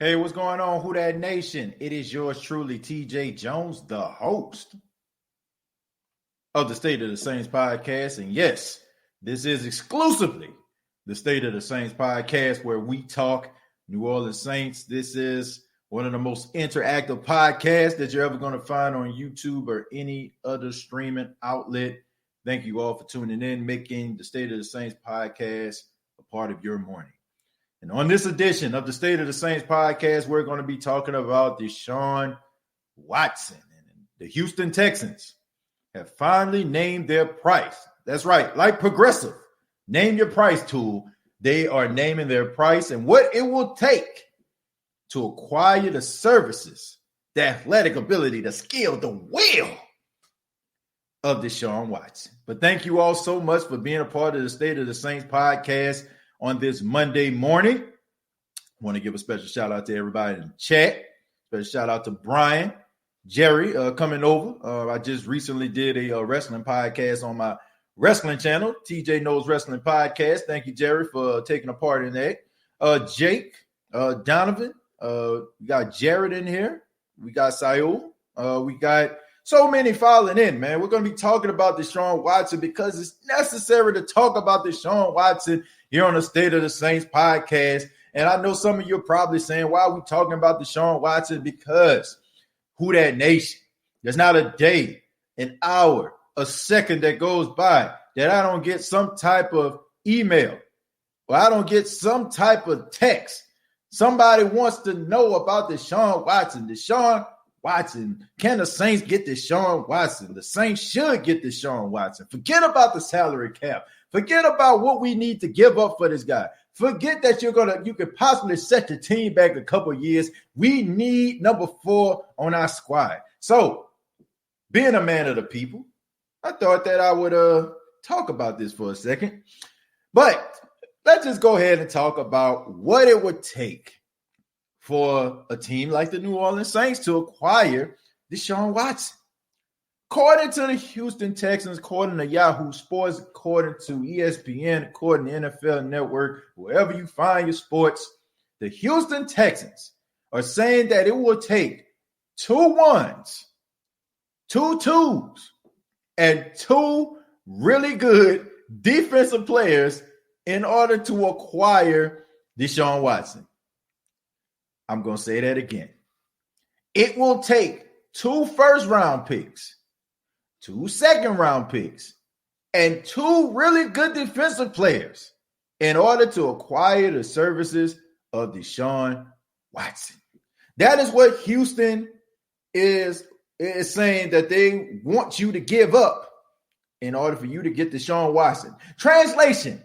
Hey, what's going on, Who Dat Nation? It is yours truly, TJ Jones, the host of the State of the Saints podcast. And yes, this is exclusively the State of the Saints podcast where we talk New Orleans Saints. This is one of the most interactive podcasts that you're ever going to find on YouTube or any other streaming outlet. Thank you all for tuning in, making the State of the Saints podcast a part of your morning. And on this edition of the State of the Saints podcast, we're going to be talking about Deshaun Watson. And the Houston Texans have finally named their price. That's right, like Progressive, name your price tool. They are naming their price and what it will take to acquire the services, the athletic ability, the skill, the will of Deshaun Watson. But thank you all so much for being a part of the State of the Saints podcast on this Monday morning. I want to give a special shout out to everybody in the chat. Special shout out to Brian, Jerry coming over. I just recently did a wrestling podcast on my wrestling channel, TJ Knows Wrestling Podcast. Thank you, Jerry, for taking a part in that. Jake, Donovan, we got Jared in here. We got Sayul. We got so many filing in, man. We're going to be talking about Deshaun Watson because it's necessary to talk about Deshaun Watson here on the State of the Saints podcast. And I know some of you are probably saying, why are we talking about Deshaun Watson? Because Who Dat Nation? There's not a day, an hour, a second that goes by that I don't get some type of email or I don't get some type of text. Somebody wants to know about Deshaun Watson. Deshaun Watson. Can the Saints get Deshaun Watson? The Saints should get Deshaun Watson. Forget about the salary cap. Forget about what we need to give up for this guy. Forget that you could possibly set your team back a couple years. We need number 4 on our squad. So, being a man of the people, I thought that I would talk about this for a second. But let's just go ahead and talk about what it would take for a team like the New Orleans Saints to acquire Deshaun Watson. According to the Houston Texans, according to Yahoo Sports, according to ESPN, according to NFL Network, wherever you find your sports, the Houston Texans are saying that it will take 2 1s, 2 2s, and 2 really good defensive players in order to acquire Deshaun Watson. I'm going to say that again. It will take 2 first-round picks, 2 second-round picks, and 2 really good defensive players in order to acquire the services of Deshaun Watson. That is what Houston is saying that they want you to give up in order for you to get Deshaun Watson. Translation,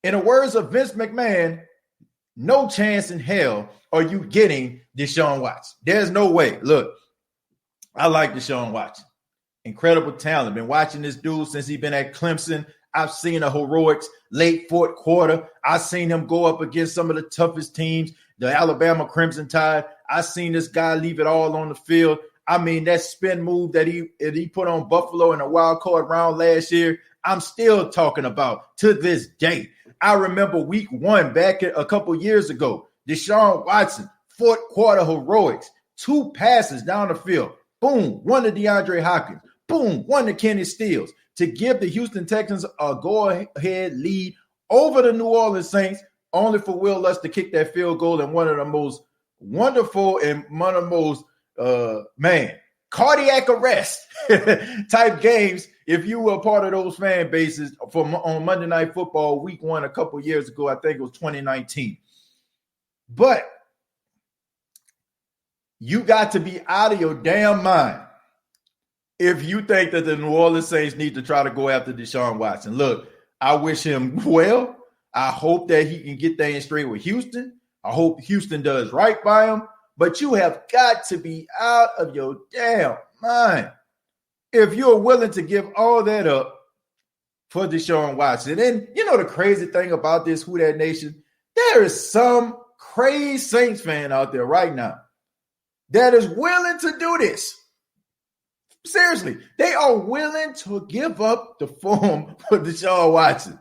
in the words of Vince McMahon, no chance in hell are you getting Deshaun Watson. There's no way. Look, I like Deshaun Watson. Incredible talent. Been watching this dude since he's been at Clemson. I've seen the heroics late fourth quarter. I've seen him go up against some of the toughest teams, the Alabama Crimson Tide. I've seen this guy leave it all on the field. I mean, that spin move that he put on Buffalo in a wild card round last year, I'm still talking about to this day. I remember week 1 back a couple years ago. Deshaun Watson, fourth quarter heroics, 2 passes down the field. Boom, 1 to DeAndre Hopkins. Boom, 1 to Kenny Stills to give the Houston Texans a go-ahead lead over the New Orleans Saints, only for Will Lutz to kick that field goal in one of the most wonderful and one of the most, cardiac arrest type games. If you were a part of those fan bases on Monday Night Football week 1 a couple years ago, I think it was 2019. But you got to be out of your damn mind if you think that the New Orleans Saints need to try to go after Deshaun Watson. Look, I wish him well. I hope that he can get things straight with Houston. I hope Houston does right by him. But you have got to be out of your damn mind if you're willing to give all that up for Deshaun Watson. And you know the crazy thing about this Who Dat Nation? There is some crazy Saints fan out there right now that is willing to do this. Seriously, they are willing to give up the form for Deshaun Watson.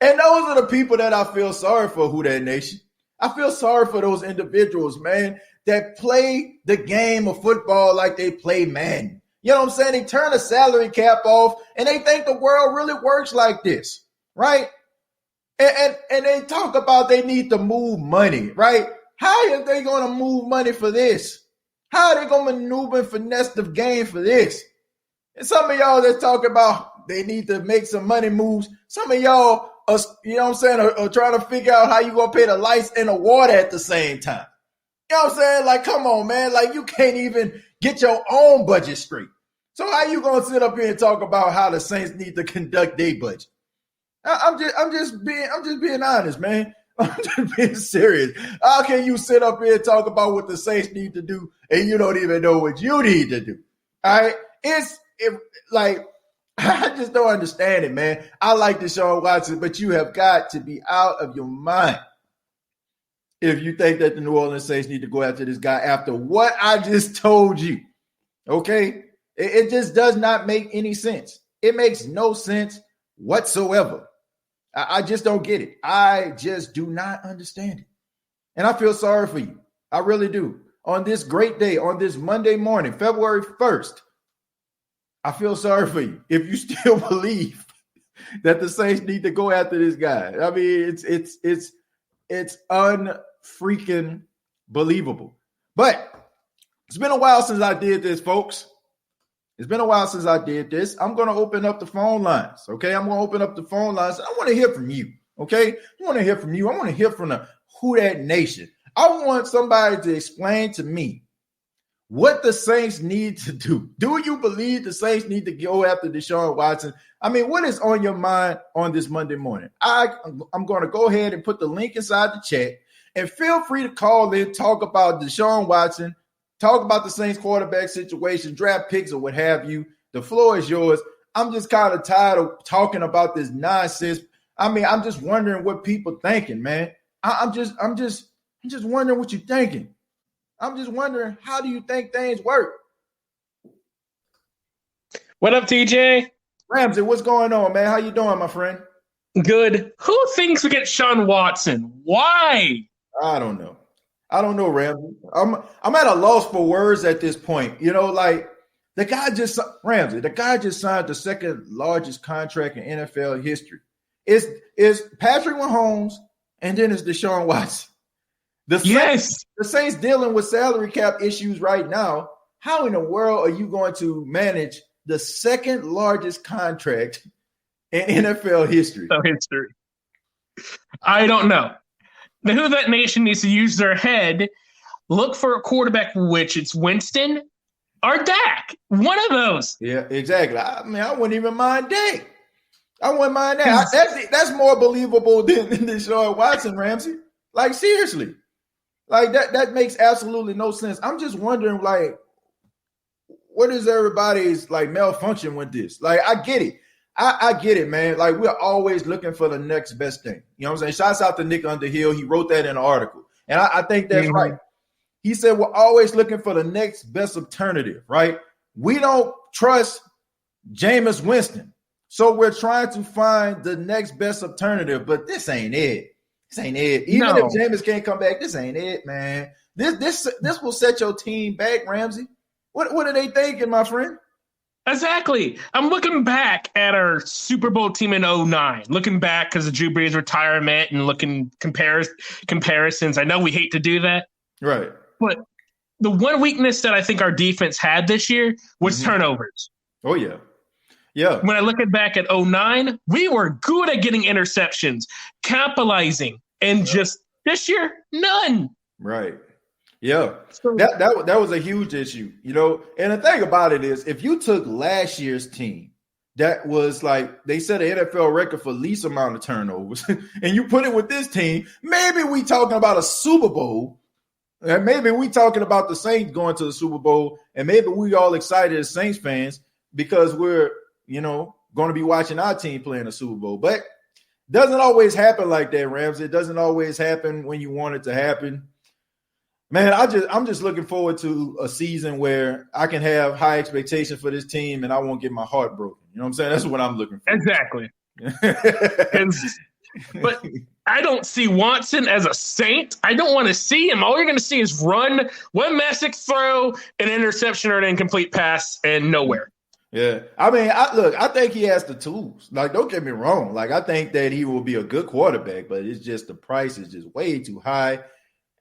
And those are the people that I feel sorry for, Who Dat Nation. I feel sorry for those individuals, man, that play the game of football like they play Madden. You know what I'm saying? They turn the salary cap off and they think the world really works like this, right? And they talk about they need to move money, right? How are they going to move money for this? How are they going to maneuver and finesse the game for this? And some of y'all that talk about they need to make some money moves, some of y'all are, you know what I'm saying, are trying to figure out how you going to pay the lights and the water at the same time. You know what I'm saying? Like, come on, man. Like, you can't even get your own budget straight. So how you going to sit up here and talk about how the Saints need to conduct their budget? I'm just being honest, man. I'm just being serious. How can you sit up here and talk about what the Saints need to do and you don't even know what you need to do? All right? Like, I just don't understand it, man. I like Deshaun Watson, but you have got to be out of your mind if you think that the New Orleans Saints need to go after this guy after what I just told you. Okay? It just does not make any sense. It makes no sense whatsoever. I just don't get it. I just do not understand it. And I feel sorry for you. I really do. On this great day, on this Monday morning, February 1st, I feel sorry for you if you still believe that the Saints need to go after this guy. I mean, it's unfreaking believable. But it's been a while since I did this, folks. It's been a while since I did this. I'm going to open up the phone lines, okay? I'm going to open up the phone lines. I want to hear from you, okay? I want to hear from you. I want to hear from the Who Dat Nation. I want somebody to explain to me what the Saints need to do. Do you believe the Saints need to go after Deshaun Watson? I mean, what is on your mind on this Monday morning? I'm going to go ahead and put the link inside the chat, and feel free to call in, talk about Deshaun Watson, talk about the Saints quarterback situation, draft picks, or what have you. The floor is yours. I'm just kind of tired of talking about this nonsense. I mean, I'm just wondering what people thinking, man. I'm just wondering what you're thinking. I'm just wondering, how do you think things work? What up, TJ? Ramsey, what's going on, man? How you doing, my friend? Good. Who thinks we get Sean Watson? Why? I don't know, Ramsey. I'm at a loss for words at this point. You know, like the guy just signed the second largest contract in NFL history. It's Patrick Mahomes, and then it's Deshaun Watson. The Saints dealing with salary cap issues right now. How in the world are you going to manage the second largest contract in NFL history? I don't know. The Who That Nation needs to use their head, look for a quarterback, which it's Winston or Dak. One of those. Yeah, exactly. I mean, I wouldn't even mind Dak. I wouldn't mind that. That's more believable than Deshaun Watson, Ramsey. Like, seriously. Like, that makes absolutely no sense. I'm just wondering, like, what is everybody's, like, malfunction with this? Like, I get it. I get it, man. Like, we're always looking for the next best thing. You know what I'm saying? Shouts out to Nick Underhill. He wrote that in an article. And I think that's right. He said we're always looking for the next best alternative, right? We don't trust Jameis Winston. So we're trying to find the next best alternative. But this ain't it. This ain't it. Even if Jameis can't come back, this ain't it, man. This will set your team back, Ramsey. What are they thinking, my friend? Exactly. I'm looking back at our Super Bowl team in 2009, looking back because of Drew Brees' retirement and looking comparisons. I know we hate to do that. Right. But the one weakness that I think our defense had this year was turnovers. Oh, yeah. Yeah. When I look back at 2009, we were good at getting interceptions, capitalizing, and just this year, none. Right. Yeah. So, that was a huge issue, you know. And the thing about it is, if you took last year's team, that was like they set an NFL record for least amount of turnovers, and you put it with this team, maybe we talking about a Super Bowl, and maybe we talking about the Saints going to the Super Bowl, and maybe we all excited as Saints fans because we're, you know, going to be watching our team playing a Super Bowl. But doesn't always happen like that, Ramsey. It doesn't always happen when you want it to happen. Man, I'm just looking forward to a season where I can have high expectations for this team and I won't get my heart broken. You know what I'm saying? That's what I'm looking for. Exactly. But I don't see Watson as a Saint. I don't want to see him. All you're going to see is run, one massive throw, an interception, or an incomplete pass, and nowhere. Yeah. I mean, I think he has the tools. Like, don't get me wrong. Like, I think that he will be a good quarterback, but it's just the price is just way too high.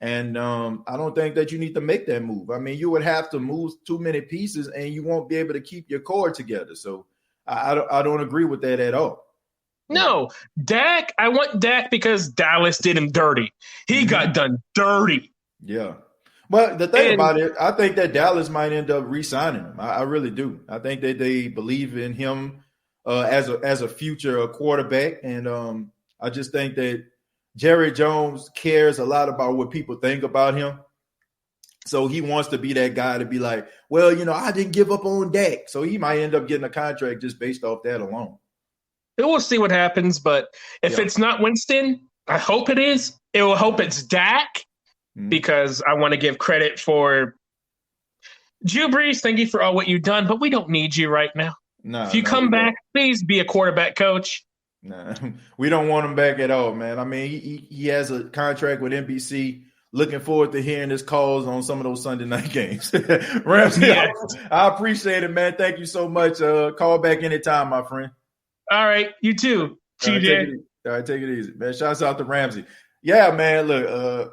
And I don't think that you need to make that move. I mean, you would have to move too many pieces and you won't be able to keep your core together. So I don't agree with that at all. No, Dak, I want Dak because Dallas did him dirty. He got done dirty. Yeah. But the thing about it, I think that Dallas might end up re-signing him. I really do. I think that they believe in him as a future quarterback. And I just think that Jerry Jones cares a lot about what people think about him. So he wants to be that guy to be like, well, I didn't give up on Dak. So he might end up getting a contract just based off that alone. We'll see what happens, but if it's not Winston, I hope it is. It will hope it's Dak because I want to give credit for Drew Brees. Thank you for all what you've done, but we don't need you right now. If you come back, please be a quarterback coach. Nah, we don't want him back at all, man. I mean, he has a contract with NBC. Looking forward to hearing his calls on some of those Sunday night games. Ramsey, yes. I appreciate it, man. Thank you so much. Call back anytime, my friend. All right, you too, TJ. All right, take it easy, man. Shouts out to Ramsey. Yeah, man. Look,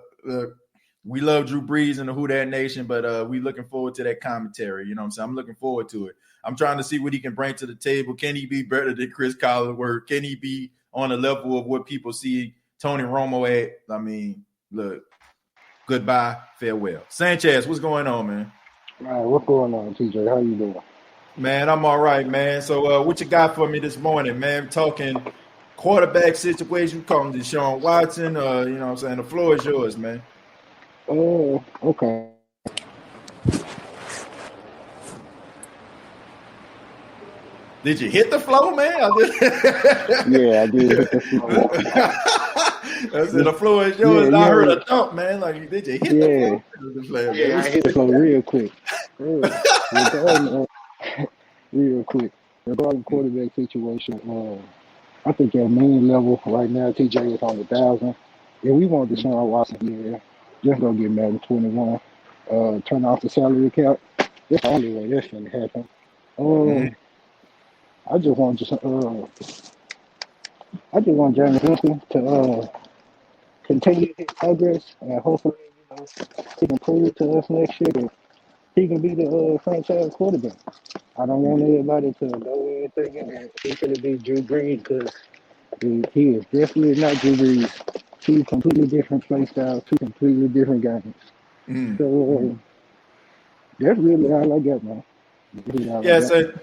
we love Drew Brees and the Who Dat Nation, but we looking forward to that commentary. You know what I'm saying? I'm looking forward to it. I'm trying to see what he can bring to the table. Can he be better than Chris Collinsworth? Can he be on the level of what people see Tony Romo at? I mean, look, goodbye, farewell. Sanchez, what's going on, man? All right, what's going on, TJ? How you doing? Man, I'm all right, man. So what you got for me this morning, man? Talking quarterback situation, calling Deshaun Watson. You know what I'm saying? The floor is yours, man. Oh, okay. Did you hit the flow, man? Yeah, I did hit the flow. I said the floor is yours. I heard a thump, man. Like, did you hit the flow? Yeah, I hit the flow real quick. Real quick. Regarding quarterback situation, I think at main level right now, TJ is on 1,000. If we want Deshaun Watson, just go get Madden 21. Turn off the salary cap. That's the only way that's going to happen. I just want James Winston to continue his progress and hopefully, he can prove to us next year that he can be the franchise quarterback. I don't want everybody to go in thinking that he's going to be Drew Brees because he is definitely not Drew Brees. Two completely different play styles, two completely different games. So that's really all I got, man. Yes, so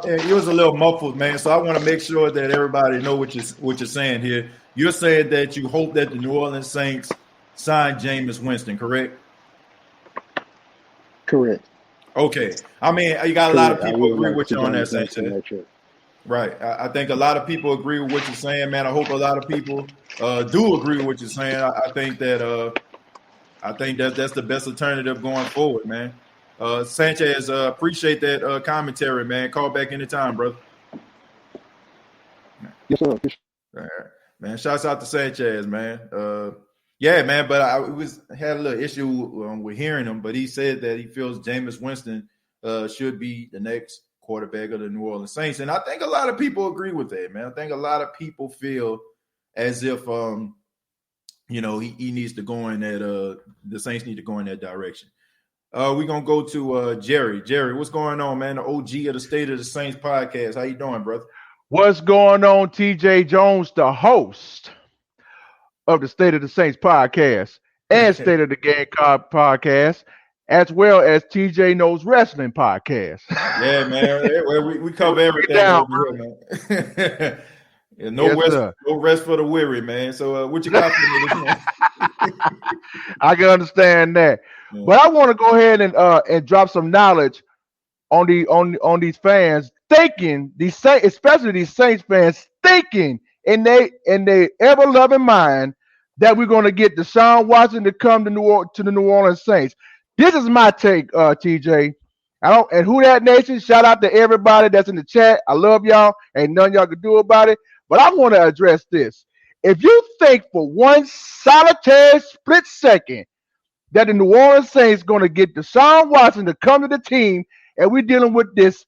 it was a little muffled, man. So I want to make sure that everybody know what you're saying here. You're saying that you hope that the New Orleans Saints sign Jameis Winston, correct? Correct. Okay. I mean, you got a lot of people agree with you on that, Sanchez. Right. I think a lot of people agree with what you're saying, man. I hope a lot of people do agree with what you're saying. I think that that's the best alternative going forward, man. Sanchez, appreciate that commentary, man. Call back anytime, brother. Yes, sir. All right. Man, shouts out to Sanchez, man. Yeah, man, but I had a little issue with hearing him, but he said that he feels Jameis Winston should be the next quarterback of the New Orleans Saints. And I think a lot of people agree with that, man. I think a lot of people feel as if, he needs to go in that the Saints need to go in that direction. We're going to go to Jerry. Jerry, what's going on, man? The OG of the State of the Saints podcast. How you doing, brother? What's going on, TJ Jones, the host of the State of the Saints podcast and State of the Game podcast, as well as TJ Knows Wrestling podcast. Yeah, man. We cover everything over here, man. Yeah, no rest for the weary, man. So what you got for me this morning? I can understand that. Yeah. But I want to go ahead and drop some knowledge on these fans, thinking especially these Saints fans, thinking in their ever-loving mind that we're going to get Deshaun Watson to come to the New Orleans Saints. This is my take, TJ. And Who Dat Nation, shout out to everybody that's in the chat. I love y'all. Ain't nothing y'all can do about it. But I want to address this. if you think for one solitary split second that the New Orleans Saints going to get Deshaun Watson to come to the team, and we're dealing with this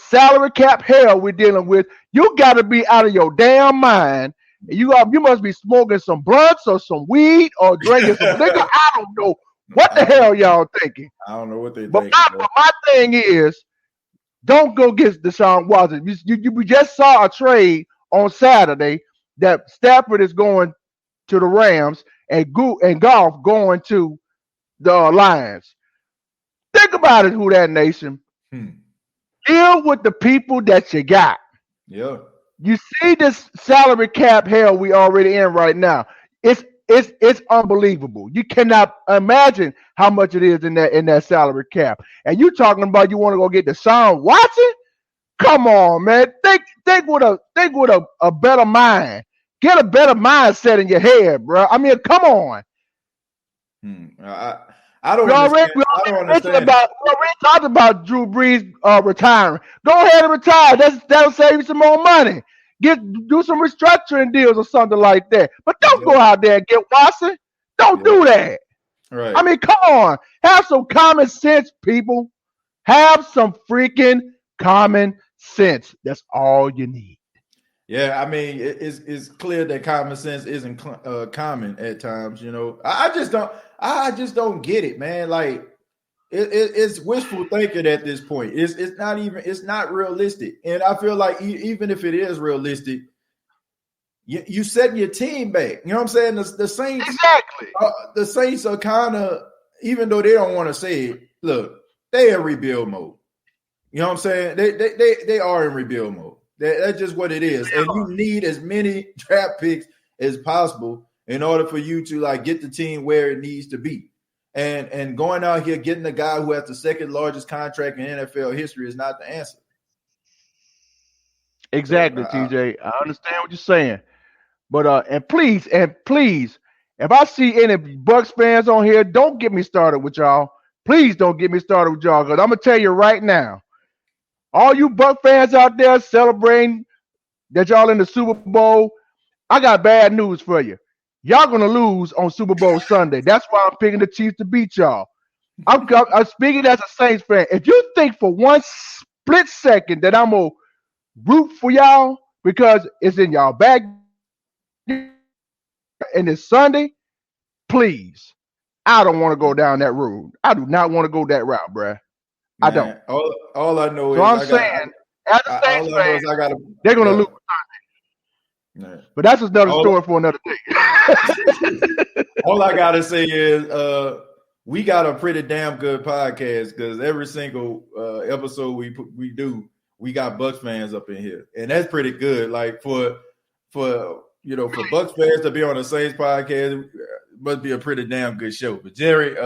salary cap hell we're dealing with, you got to be out of your damn mind. You must be smoking some blunts or some weed or drinking some liquor. I don't know what the hell y'all thinking. I don't know what they think. But my thing is, don't go get Deshaun Watson. We just saw a trade on Saturday that Stafford is going to the Rams and Goff going to the Lions. Think about it, Who That Nation. Deal with the people that you got. Yeah. You see this salary cap hell we already in right now. It's unbelievable. You cannot imagine how much it is in that salary cap. And you talking about you want to go get Deshaun Watson? Come on, man. Think with a better mind. Get a better mindset in your head, bro. I mean, come on. I don't understand. We already talked about Drew Brees retiring. Go ahead and retire. That'll save you some more money. Do some restructuring deals or something like that. But don't go out there and get Watson. Don't do that. Right. I mean, come on. Have some common sense, people. Have some freaking common sense. That's all you need. Yeah, I mean, it's clear that common sense isn't common at times. You know, I just don't get it, man. Like, it's wishful thinking at this point. It's not realistic. And I feel like even if it is realistic, you setting your team back. You know what I'm saying? The Saints, exactly. The Saints are kind of, even though they don't want to say it, look, they in rebuild mode. You know what I'm saying? They are in rebuild mode. That's just what it is. And you need as many draft picks as possible in order for you to like get the team where it needs to be. And going out here getting the guy who has the second largest contract in NFL history is not the answer. Exactly, TJ. I understand what you're saying. But and please, if I see any Bucs fans on here, don't get me started with y'all. Please don't get me started with y'all, because I'm gonna tell you right now. All you Bucs fans out there celebrating that y'all in the Super Bowl, I got bad news for you. Y'all gonna lose on Super Bowl Sunday. That's why I'm picking the Chiefs to beat y'all. I'm speaking as a Saints fan. If you think for one split second that I'm gonna root for y'all because it's in y'all bag and it's Sunday, please. I don't want to go down that road. I do not want to go that route, bruh. I don't. All I know so is I'm saying, as a Saints fan, they're going to lose Sunday. But that's another story for another day. All I got to say is we got a pretty damn good podcast because every single episode we do, we got Bucs fans up in here. And that's pretty good. Like for Bucs fans to be on the Saints podcast, must be a pretty damn good show. But Jerry,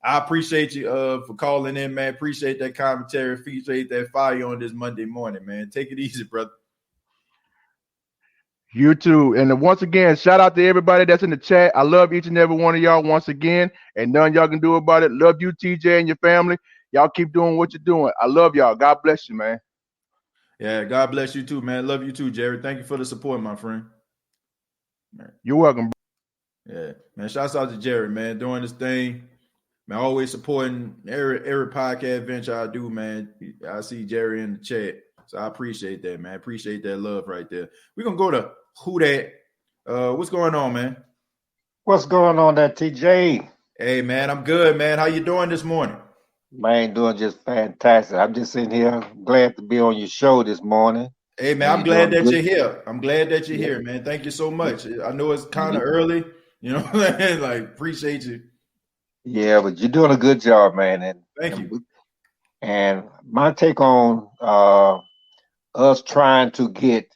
I appreciate you for calling in, man. Appreciate that commentary. Appreciate that fire on this Monday morning, man. Take it easy, brother. You too. And once again, shout out to everybody that's in the chat. I love each and every one of y'all once again, and nothing y'all can do about it. Love you, TJ, and your family. Y'all keep doing what you're doing. I love y'all. God bless you, man. Yeah, God bless you too, man. Love you too, Jerry. Thank you for the support, my friend. Man. You're welcome, bro. Yeah, man. Shouts out to Jerry, man, doing this thing. Man, always supporting every podcast venture I do, man. I see Jerry in the chat. So I appreciate that, man. Appreciate that love right there. We're going to go to Who Dat. What's going on, man? What's going on there, TJ? Hey, man, I'm good, man. How you doing this morning? Man, doing just fantastic. I'm just sitting here glad to be on your show this morning. Hey, man, I'm glad that you're here. I'm glad that you're here, man. Thank you so much. I know it's kind of early. You know what I'm saying? Like, appreciate you. Yeah, but you're doing a good job, man. And thank you. And my take on us trying to get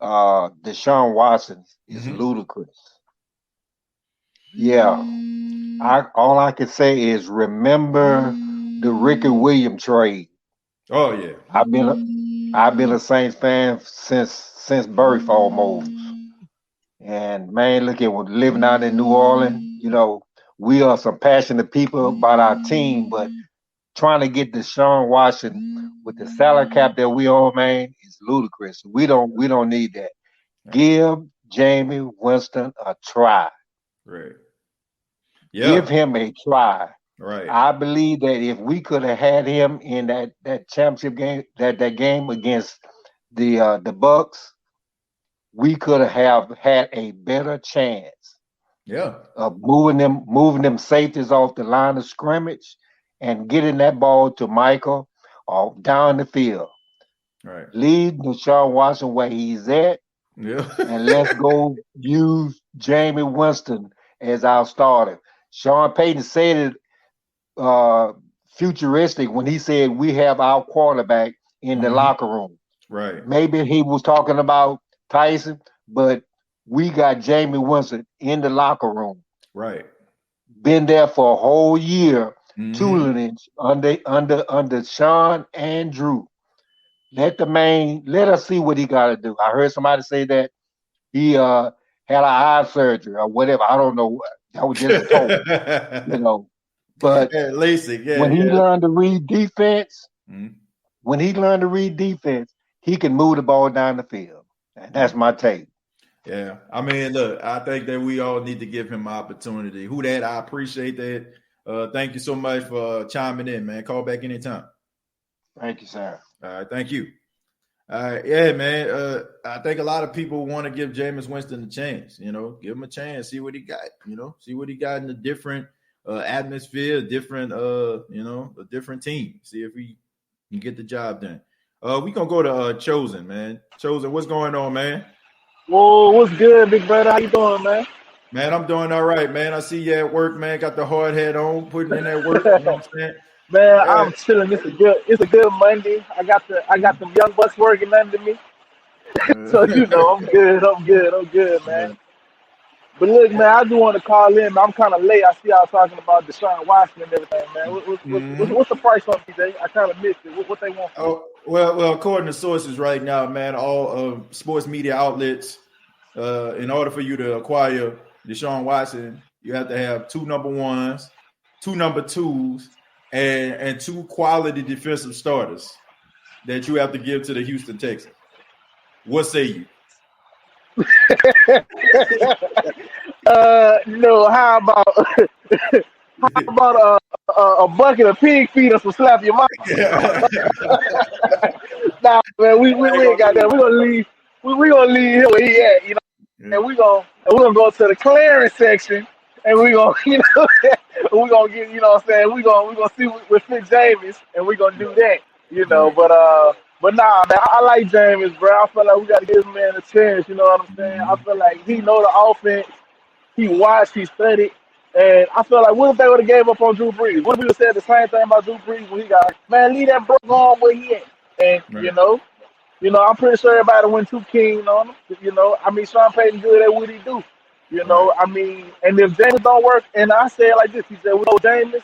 Deshaun Watson is ludicrous. Yeah. All I can say is remember the Ricky Williams trade. Oh yeah. I've been a Saints fan since birth almost. And man, look at living out in New Orleans, you know, we are some passionate people about our team, but trying to get Deshaun Watson with the salary cap that we own, man, is ludicrous. We don't need that. Give Jamie Winston a try. Right. Give him a try. Right. I believe that if we could have had him in that championship game, that game against the Bucks, we could have had a better chance. Yeah. Of moving them safeties off the line of scrimmage and getting that ball to Michael or down the field. Right. Leave Deshaun Watson where he's at. Yeah. And let's go use Jamie Winston as our starter. Sean Payton said it futuristic when he said we have our quarterback in the locker room. Right. Maybe he was talking about Tyson, but we got Jamie Winston in the locker room. Right. Been there for a whole year, tutelage under Sean and Drew. Let us see what he got to do. I heard somebody say that he had an eye surgery or whatever. I don't know. That was just a told, But when he learned to read defense, he can move the ball down the field. And that's my take. Yeah. I mean, look, I think that we all need to give him opportunity. I appreciate that. Thank you so much for chiming in, man. Call back anytime. Thank you, sir. All right. Thank you. All right. Yeah, man. I think a lot of people want to give Jameis Winston a chance, give him a chance, see what he got, see what he got in a different atmosphere, a different team. See if he can get the job done. We going to go to Chosen, man. Chosen, what's going on, man? Whoa, what's good, big brother? How you doing, man? Man, I'm doing all right, man. I see you at work, man. Got the hard hat on, putting in that work. You know what I'm saying? Man, I'm chilling. It's a good Monday. I got them young bucks working under me. So I'm good, man. But look, man, I do want to call in. I'm kind of late. I see y'all talking about Deshaun Watson and everything, man. What's the price on TJ? I kind of missed it. What they want? Well, according to sources right now, man, all sports media outlets, in order for you to acquire Deshaun Watson, you have to have 2 number 1s, 2 number 2s, and 2 quality defensive starters that you have to give to the Houston Texans. What say you? No. How about a bucket of pig feet or some slap your mouth? Nah, man, we ain't got that. We're gonna leave. We're gonna leave him where he at, and we're gonna go to the clearance section, and we're gonna, we're gonna get, what I'm saying, we're gonna see with Fitz James, and we're gonna do that, But nah, man, I like James, bro. I feel like we got to give him man a chance. You know what I'm saying? I feel like he know the offense. He watched, he studied, and I feel like what if they would have gave up on Drew Brees? What if we would have said the same thing about Drew Brees when he got, man, leave that bro on where he at? And I'm pretty sure everybody went too keen on him. I mean, Sean Payton good at what he do. I mean, and if James don't work, and I say it like this, he said, well, James,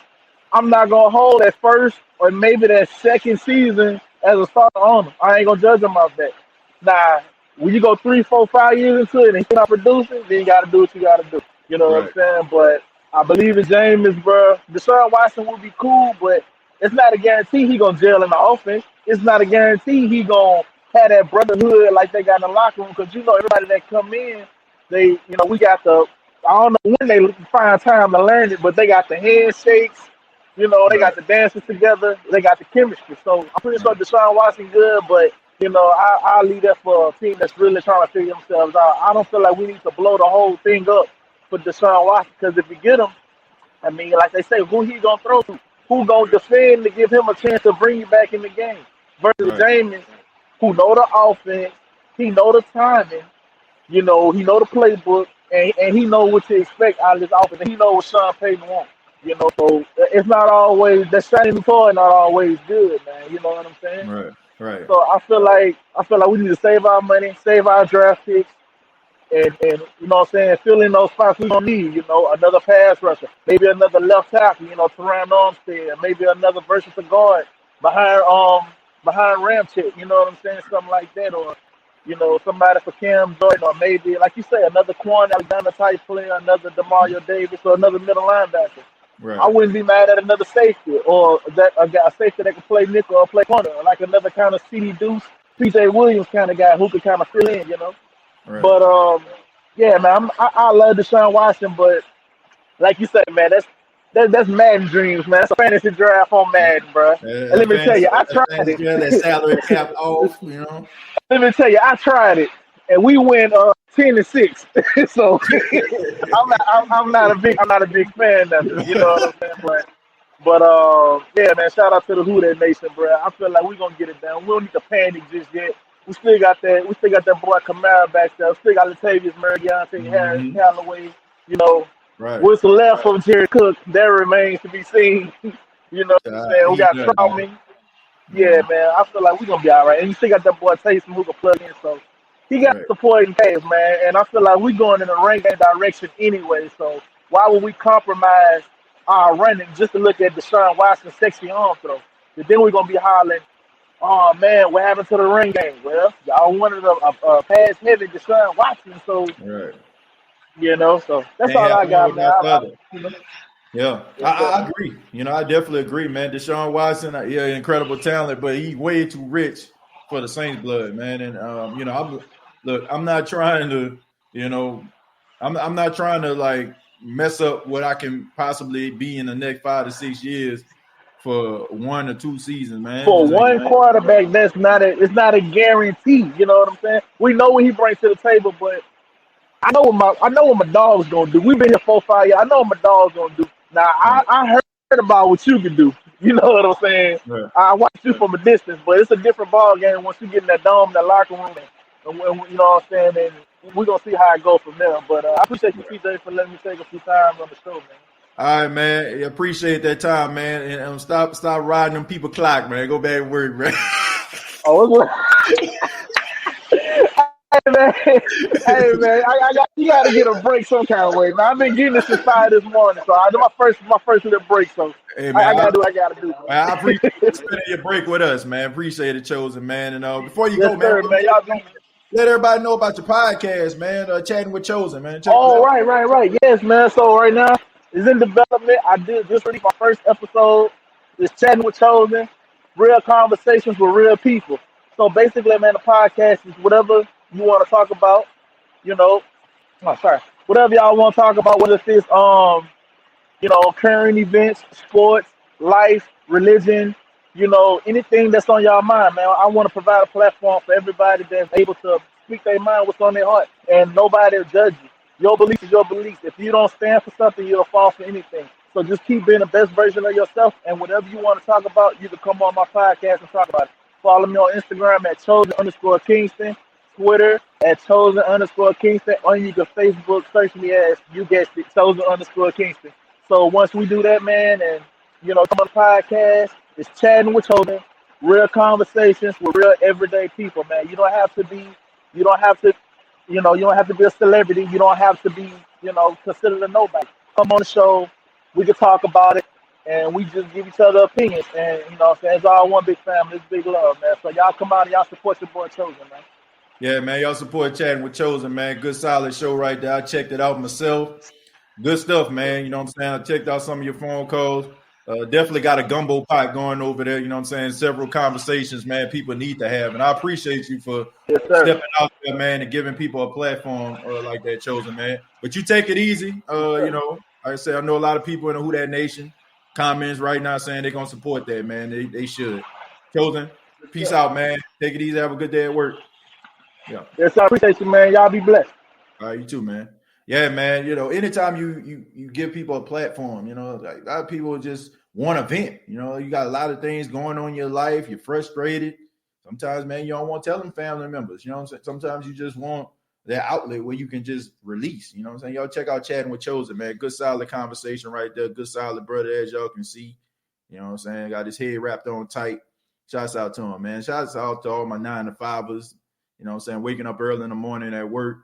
I'm not gonna hold that first or maybe that second season as a starter on him. I ain't gonna judge him off that. Nah, when you go 3, 4, 5 years into it and he's not producing, then you gotta do what you gotta do. You know what I'm saying? But I believe in James, bro. Deshaun Watson will be cool, but it's not a guarantee he gonna gel in the offense. It's not a guarantee he gonna have that brotherhood like they got in the locker room. Because everybody that come in, they we got the, I don't know when they find time to learn it, but they got the handshakes. They got the dances together. They got the chemistry. So I'm pretty sure Deshaun Watson good, but I'll leave that for a team that's really trying to figure themselves out. I don't feel like we need to blow the whole thing up for Deshaun Watson, because if we get him, I mean, like they say, who he gonna throw to? Who gonna defend to give him a chance to bring you back in the game? Versus James, who know the offense, he know the timing, he know the playbook, and he know what to expect out of this offense, and he know what Sean Payton wants. So it's not always that shiny toy, not always good, man. You know what I'm saying? Right. So I feel like we need to save our money, save our draft picks, and you know what I'm saying, fill in those spots we don't need. Another pass rusher, maybe another left tackle. Teron Armstead, maybe another versatile guard behind Ramchick. You know what I'm saying? Something like that, or somebody for Cam Jordan, or maybe, like you say, another Quan Alexander type player, another DeMario Davis, or another middle linebacker. Right. I wouldn't be mad at another safety, or a safety that can play nickel or play corner, like another kind of CD Deuce, PJ Williams kind of guy who could kind of fill in, Right. But yeah, man, I love Deshaun Watson, but like you said, man, that's Madden dreams, man. That's a fantasy draft on Madden, bro. And let me tell you, I tried that it. salary cap off, you know. Let me tell you, I tried it, and we went 10-6. So I'm not a big fan of it. You know what I'm saying? But yeah, man. Shout out to the Who That Nation, bro. I feel like we're gonna get it done. We don't need to panic just yet. We still got that. We still got that boy Kamara back there. We still got Latavius Murray, Deontay Harris, Mhm. Callaway. You know, Right. what's left from Jerry Cook? That remains to be seen. You know what I'm saying? We got He done, Troutman. Yeah, man. I feel like we're gonna be all right. And you still got that boy Taysom who can plug in. So he got Right. supporting cast, man. And I feel like we're going in the right direction anyway. So why would we compromise our running just to look at Deshaun Watson's sexy arm throw? But then we're gonna be hollering, "Oh man, what happened to the run game?" Well, y'all wanted a pass heavy Deshaun Watson, so Right. you know. So that's Ain't all I happening got, man. without the other. You know, Yeah, yes, sir. I agree. You know, I definitely agree, man. Deshaun Watson, yeah, incredible talent, but he's way too rich for the Saints blood, man. And you know, I'm not trying to, you know, I'm not trying to like mess up what I can possibly be in the next 5 to 6 years for 1 or 2 seasons, man. For Just like, one quarterback, it's not a guarantee. You know what I'm saying? We know what he brings to the table, but I know what my dog's gonna do. We've been here 4 5 years. I know what my dog's gonna do. Now I heard about what you can do. You know what I'm saying? right. I watch you from a distance, but it's a different ball game once you get in that dome, that locker room, and you know what I'm saying. And we're gonna see how it goes from there. But I appreciate you, TJ, for letting me take a few times on the show, man. All right, man. Appreciate that time, man. And stop riding them people clock, man. Go back to work, man. Oh, hey man, you gotta get a break some kind of way, man. I've been getting this since 5 this morning, so I do my first little break, so Hey, man, I gotta do what I gotta do. Man. I appreciate you spending your break with us, man. Appreciate it, Chosen, man. And before you Yes, go, sir, man, man. Y'all do. let everybody know about your podcast, man. Chatting with Chosen, man. Check Oh, it out. right. Yes, man. So right now it's in development. I did just released my first episode. It's chatting with Chosen, real conversations with real people. So basically, man, the podcast is whatever you want to talk about. You know, whatever y'all want to talk about, whether it's you know, current events, sports, life, religion, you know, anything that's on y'all mind, man. I want to provide a platform for everybody that's able to speak their mind, what's on their heart, and nobody will judge you. Your belief is your belief. If you don't stand for something, you'll fall for anything. So just keep being the best version of yourself, and whatever you want to talk about, you can come on my podcast and talk about it. Follow me on Instagram at chosen_Kingston, Twitter at chosen_Kingston, or you can Facebook search me as, you guessed it, chosen_Kingston. So once we do that, man, and you know, come on the podcast, it's chatting with Chosen, real conversations with real everyday people, man. You don't have to, you know, you don't have to be a celebrity. You don't have to be, you know, considered a nobody. Come on the show, we can talk about it, and we just give each other opinions. And you know, what I'm saying, it's all one big family, it's big love, man. So y'all come out and y'all support your boy Chosen, man. Yeah, man. Y'all support Chatting with Chosen, man. Good, solid show right there. I checked it out myself. Good stuff, man. You know what I'm saying? I checked out some of your phone calls. Definitely got a gumbo pot going over there. You know what I'm saying? Several conversations, man, people need to have. And I appreciate you for Yes, sir. stepping out there, man, and giving people a platform like that, Chosen, man. But you take it easy. You know, like I said, I know a lot of people in the Who That Nation comments right now saying they're going to support that, man. They should. Chosen, peace out, man. Take it easy. Have a good day at work. Yeah. Yes, I appreciate you, man. Y'all be blessed. All right, you too, man. Yeah, man. You know, anytime you give people a platform, you know, like, a lot of people just want to vent. You know, you got a lot of things going on in your life. You're frustrated. Sometimes, man, you don't want to tell them family members. You know what I'm saying? Sometimes you just want that outlet where you can just release. You know what I'm saying? Y'all check out Chatting with Chosen, man. Good, solid conversation right there. Good, solid brother, as y'all can see. You know what I'm saying? Got his head wrapped on tight. Shouts out to him, man. Shouts out to all my 9-to-5ers. You know what I'm saying? Waking up early in the morning at work.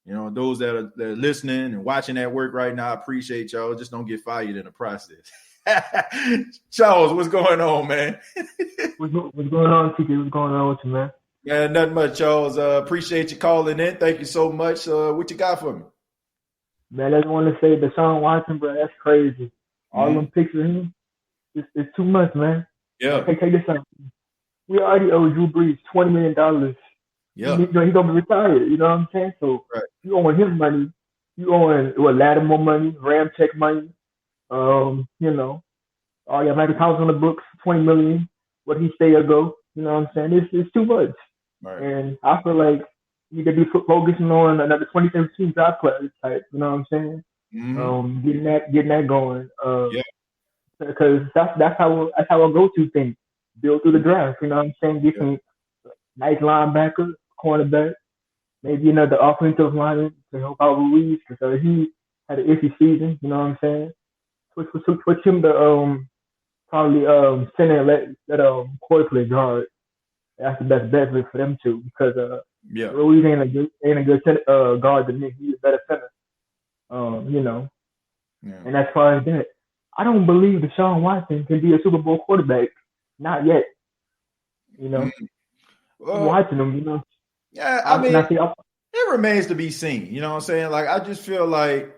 You know, those that are listening and watching at work right now, I appreciate y'all. Just don't get fired in the process. Charles, what's going on, man? What's going on, TK? What's going on with you, man? Yeah, nothing much, Charles. Appreciate you calling in. Thank you so much. What you got for me? Man, I just want to say Deshaun Watson, bro, that's crazy. All them picks of him, it's too much, man. Yeah. Hey, take this out. We already owe Drew Brees $20 million. Yeah. He's going to be retired, you know what I'm saying? So right. You owing him money. You owing Lattimore money, Ramcheck money. You know, yeah, Michael Thomas on the books, 20 million. What he say ago? You know what I'm saying? It's too much. Right. And I feel like you could be focusing on another 2017 draft class type. You know what I'm saying? Mm-hmm. Getting that going. Yeah. Because that's how I go to things. Build through the draft. You know what I'm saying? Get some nice linebacker, cornerback, maybe another offensive lineman to help out Ruiz because he had an iffy season. You know what I'm saying? Switch him to probably center and let Corey play guard. That's the best bet for them two because Ruiz ain't a good guard to me. He's a better center. You know. Yeah. And as far as that, I don't believe Deshaun Watson can be a Super Bowl quarterback. Not yet. You know. Well, watching him, you know. Yeah, I mean, it remains to be seen. You know what I'm saying? Like, I just feel like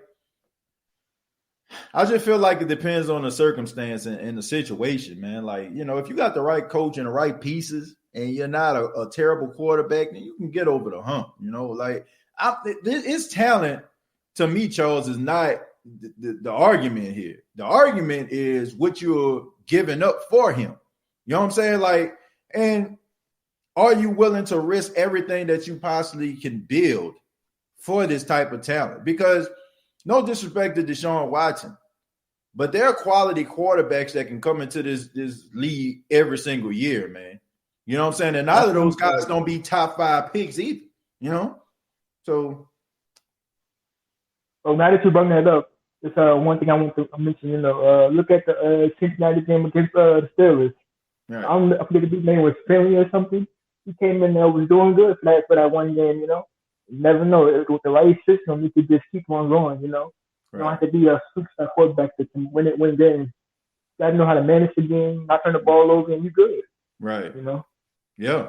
it depends on the circumstance and the situation, man. Like, you know, if you got the right coach and the right pieces and you're not a terrible quarterback, then you can get over the hump, you know. Like, his talent, to me, Charles, is not the argument here. The argument is what you're giving up for him. You know what I'm saying? Like, and are you willing to risk everything that you possibly can build for this type of talent? Because no disrespect to Deshaun Watson, but there are quality quarterbacks that can come into this league every single year, man. You know what I'm saying? And neither of those guys don't be top 5 picks either, you know? So. Well, now that you bring that up, it's one thing I want to mention, you know, look at the Cincinnati game against the Steelers. Right. I forget the name was Finley or something. He came in there, was doing good for that one game, you know. You never know. With the right system, you could just keep on going, you know. Right. You don't have to be a superstar quarterback that can win games. You got to know how to manage the game, not turn the ball over, and you're good. Right. You know? Yeah.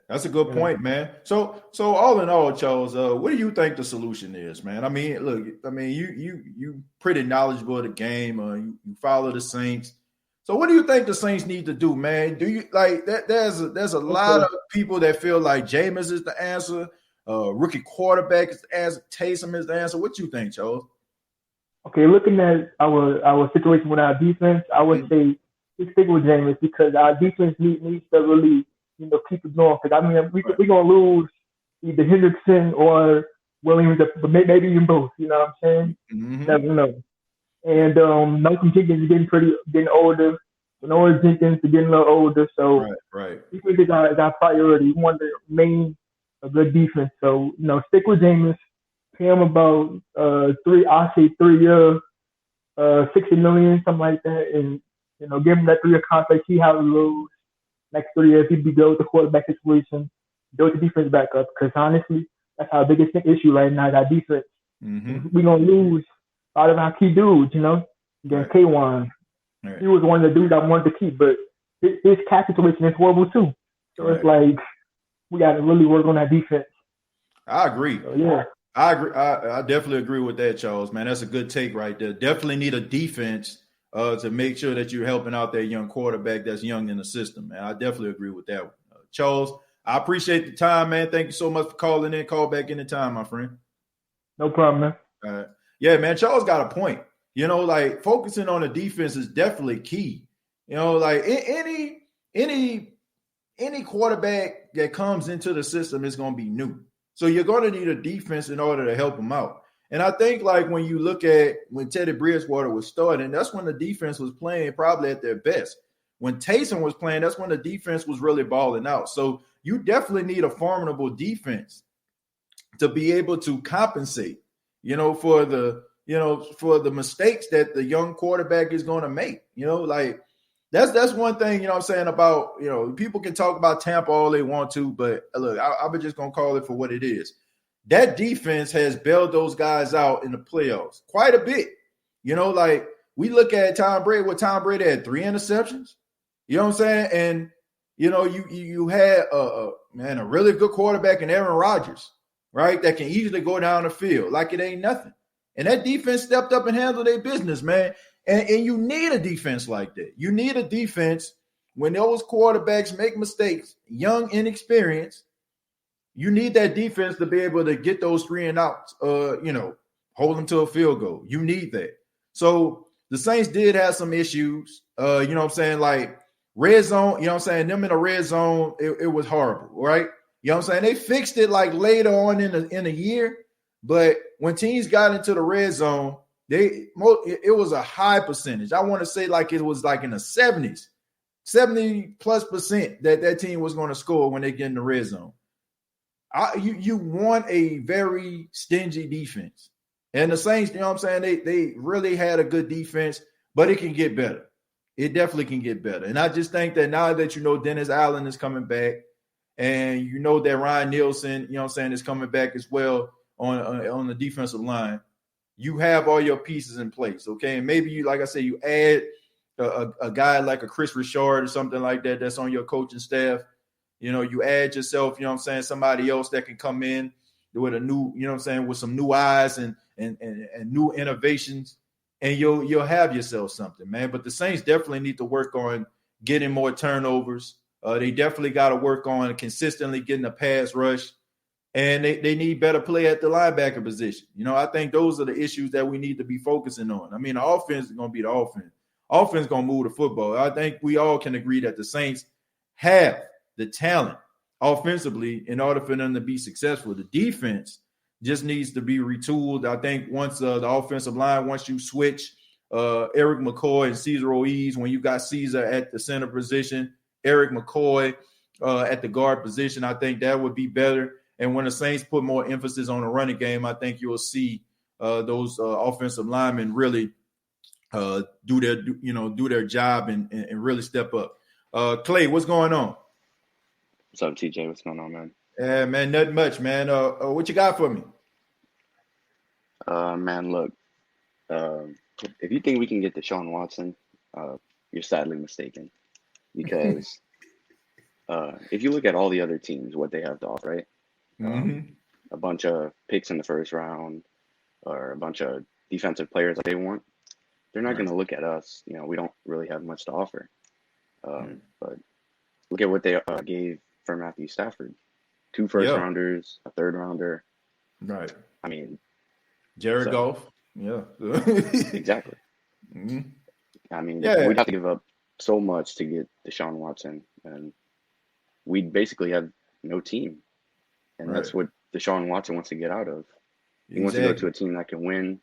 That's a good point, man. So all in all, Charles, what do you think the solution is, man? I mean, look, you pretty knowledgeable of the game. You follow the Saints. So what do you think the Saints need to do, man? Do you like that? There's a lot of people that feel like Jameis is the answer. Rookie quarterback is the answer. Taysom is the answer. What you think, Charles? Okay, looking at our situation with our defense, I would say we stick with Jameis because our defense needs to really, you know, keep it going. Because I mean, we're gonna lose either Hendrickson or Williams, but maybe even both. You know what I'm saying? Mm-hmm. Never know. And Malcolm Jenkins is getting older. Benoit Jenkins is getting a little older. So right. Defense is our priority. We want to remain a good defense. So, you know, stick with Jameis. Pay him about 3 years, $60 million, something like that. And, you know, give him that 3-year contract. See how it goes. Next 3 years, he'd be good with the quarterback situation. Build the defense back up. Because honestly, that's our biggest issue right now is our defense. Mm-hmm. We're going to lose a lot of our key dudes, you know, against K1. Right. He was one of the dudes I wanted to keep, but his cap situation is horrible too. So It's like we got to really work on that defense. I agree. So, yeah. I agree. I definitely agree with that, Charles, man. That's a good take right there. Definitely need a defense to make sure that you're helping out that young quarterback that's young in the system, man. I definitely agree with that one. Charles, I appreciate the time, man. Thank you so much for calling in. Call back anytime, my friend. No problem, man. All right. Yeah, man, Charles got a point. You know, like focusing on the defense is definitely key. You know, like any quarterback that comes into the system is going to be new. So you're going to need a defense in order to help them out. And I think like when you look at when Teddy Bridgewater was starting, that's when the defense was playing probably at their best. When Taysom was playing, that's when the defense was really balling out. So you definitely need a formidable defense to be able to compensate, you know, for the mistakes that the young quarterback is going to make. You know, like that's one thing, you know what I'm saying, about, you know, people can talk about Tampa all they want to, but look, I'm just going to call it for what it is. That defense has bailed those guys out in the playoffs quite a bit. You know, like we look at Tom Brady, what Tom Brady had 3 interceptions. You know what I'm saying? And, you know, you had a really good quarterback in Aaron Rodgers, right, that can easily go down the field like it ain't nothing. And that defense stepped up and handled their business, man. And you need a defense like that. You need a defense when those quarterbacks make mistakes, young, inexperienced. you need that defense to be able to get those 3 and outs, hold them to a field goal. You need that. So the Saints did have some issues. You know what I'm saying? Like red zone, you know what I'm saying? Them in the red zone, it was horrible, right? You know what I'm saying? They fixed it like later on in the year, but when teams got into the red zone, it was a high percentage. I want to say like it was like in the 70s, 70+% that team was going to score when they get in the red zone. You want a very stingy defense. And the Saints, you know what I'm saying, they really had a good defense, but it can get better. It definitely can get better. And I just think that now that you know Dennis Allen is coming back, and you know that Ryan Nielsen, you know what I'm saying, is coming back as well on the defensive line, you have all your pieces in place, okay? And maybe you, like I said, you add a guy like a Chris Richard or something like that that's on your coaching staff. You know, you add yourself, you know what I'm saying, somebody else that can come in with a new, you know what I'm saying, with some new eyes and new innovations, and you'll have yourself something, man. But the Saints definitely need to work on getting more turnovers. They definitely got to work on consistently getting a pass rush, and they need better play at the linebacker position. You know, I think those are the issues that we need to be focusing on. I mean, the offense is going to be the offense. Offense is going to move the football. I think we all can agree that the Saints have the talent offensively in order for them to be successful. The defense just needs to be retooled. I think once the offensive line, once you switch Eric McCoy and Cesar Ruiz, when you got Cesar at the center position, Eric McCoy at the guard position, I think that would be better. And when the Saints put more emphasis on the running game, I think you'll see those offensive linemen really do their job and really step up. Clay, what's going on? What's up, TJ? What's going on, man? Yeah, man, nothing much, man. What you got for me? Man, look, if you think we can get Deshaun Watson, you're sadly mistaken. Because if you look at all the other teams, what they have to offer, right? A bunch of picks in the first round or a bunch of defensive players that they want, they're not going to look at us. You know, we don't really have much to offer. But look at what they gave for Matthew Stafford. 2 first-rounders, a third-rounder. Right. I mean. Jared Goff. Yeah. Exactly. I mean, we'd have to give up so much to get Deshaun Watson. And we'd basically have no team. And that's what Deshaun Watson wants to get out of. He wants to go to a team that can win,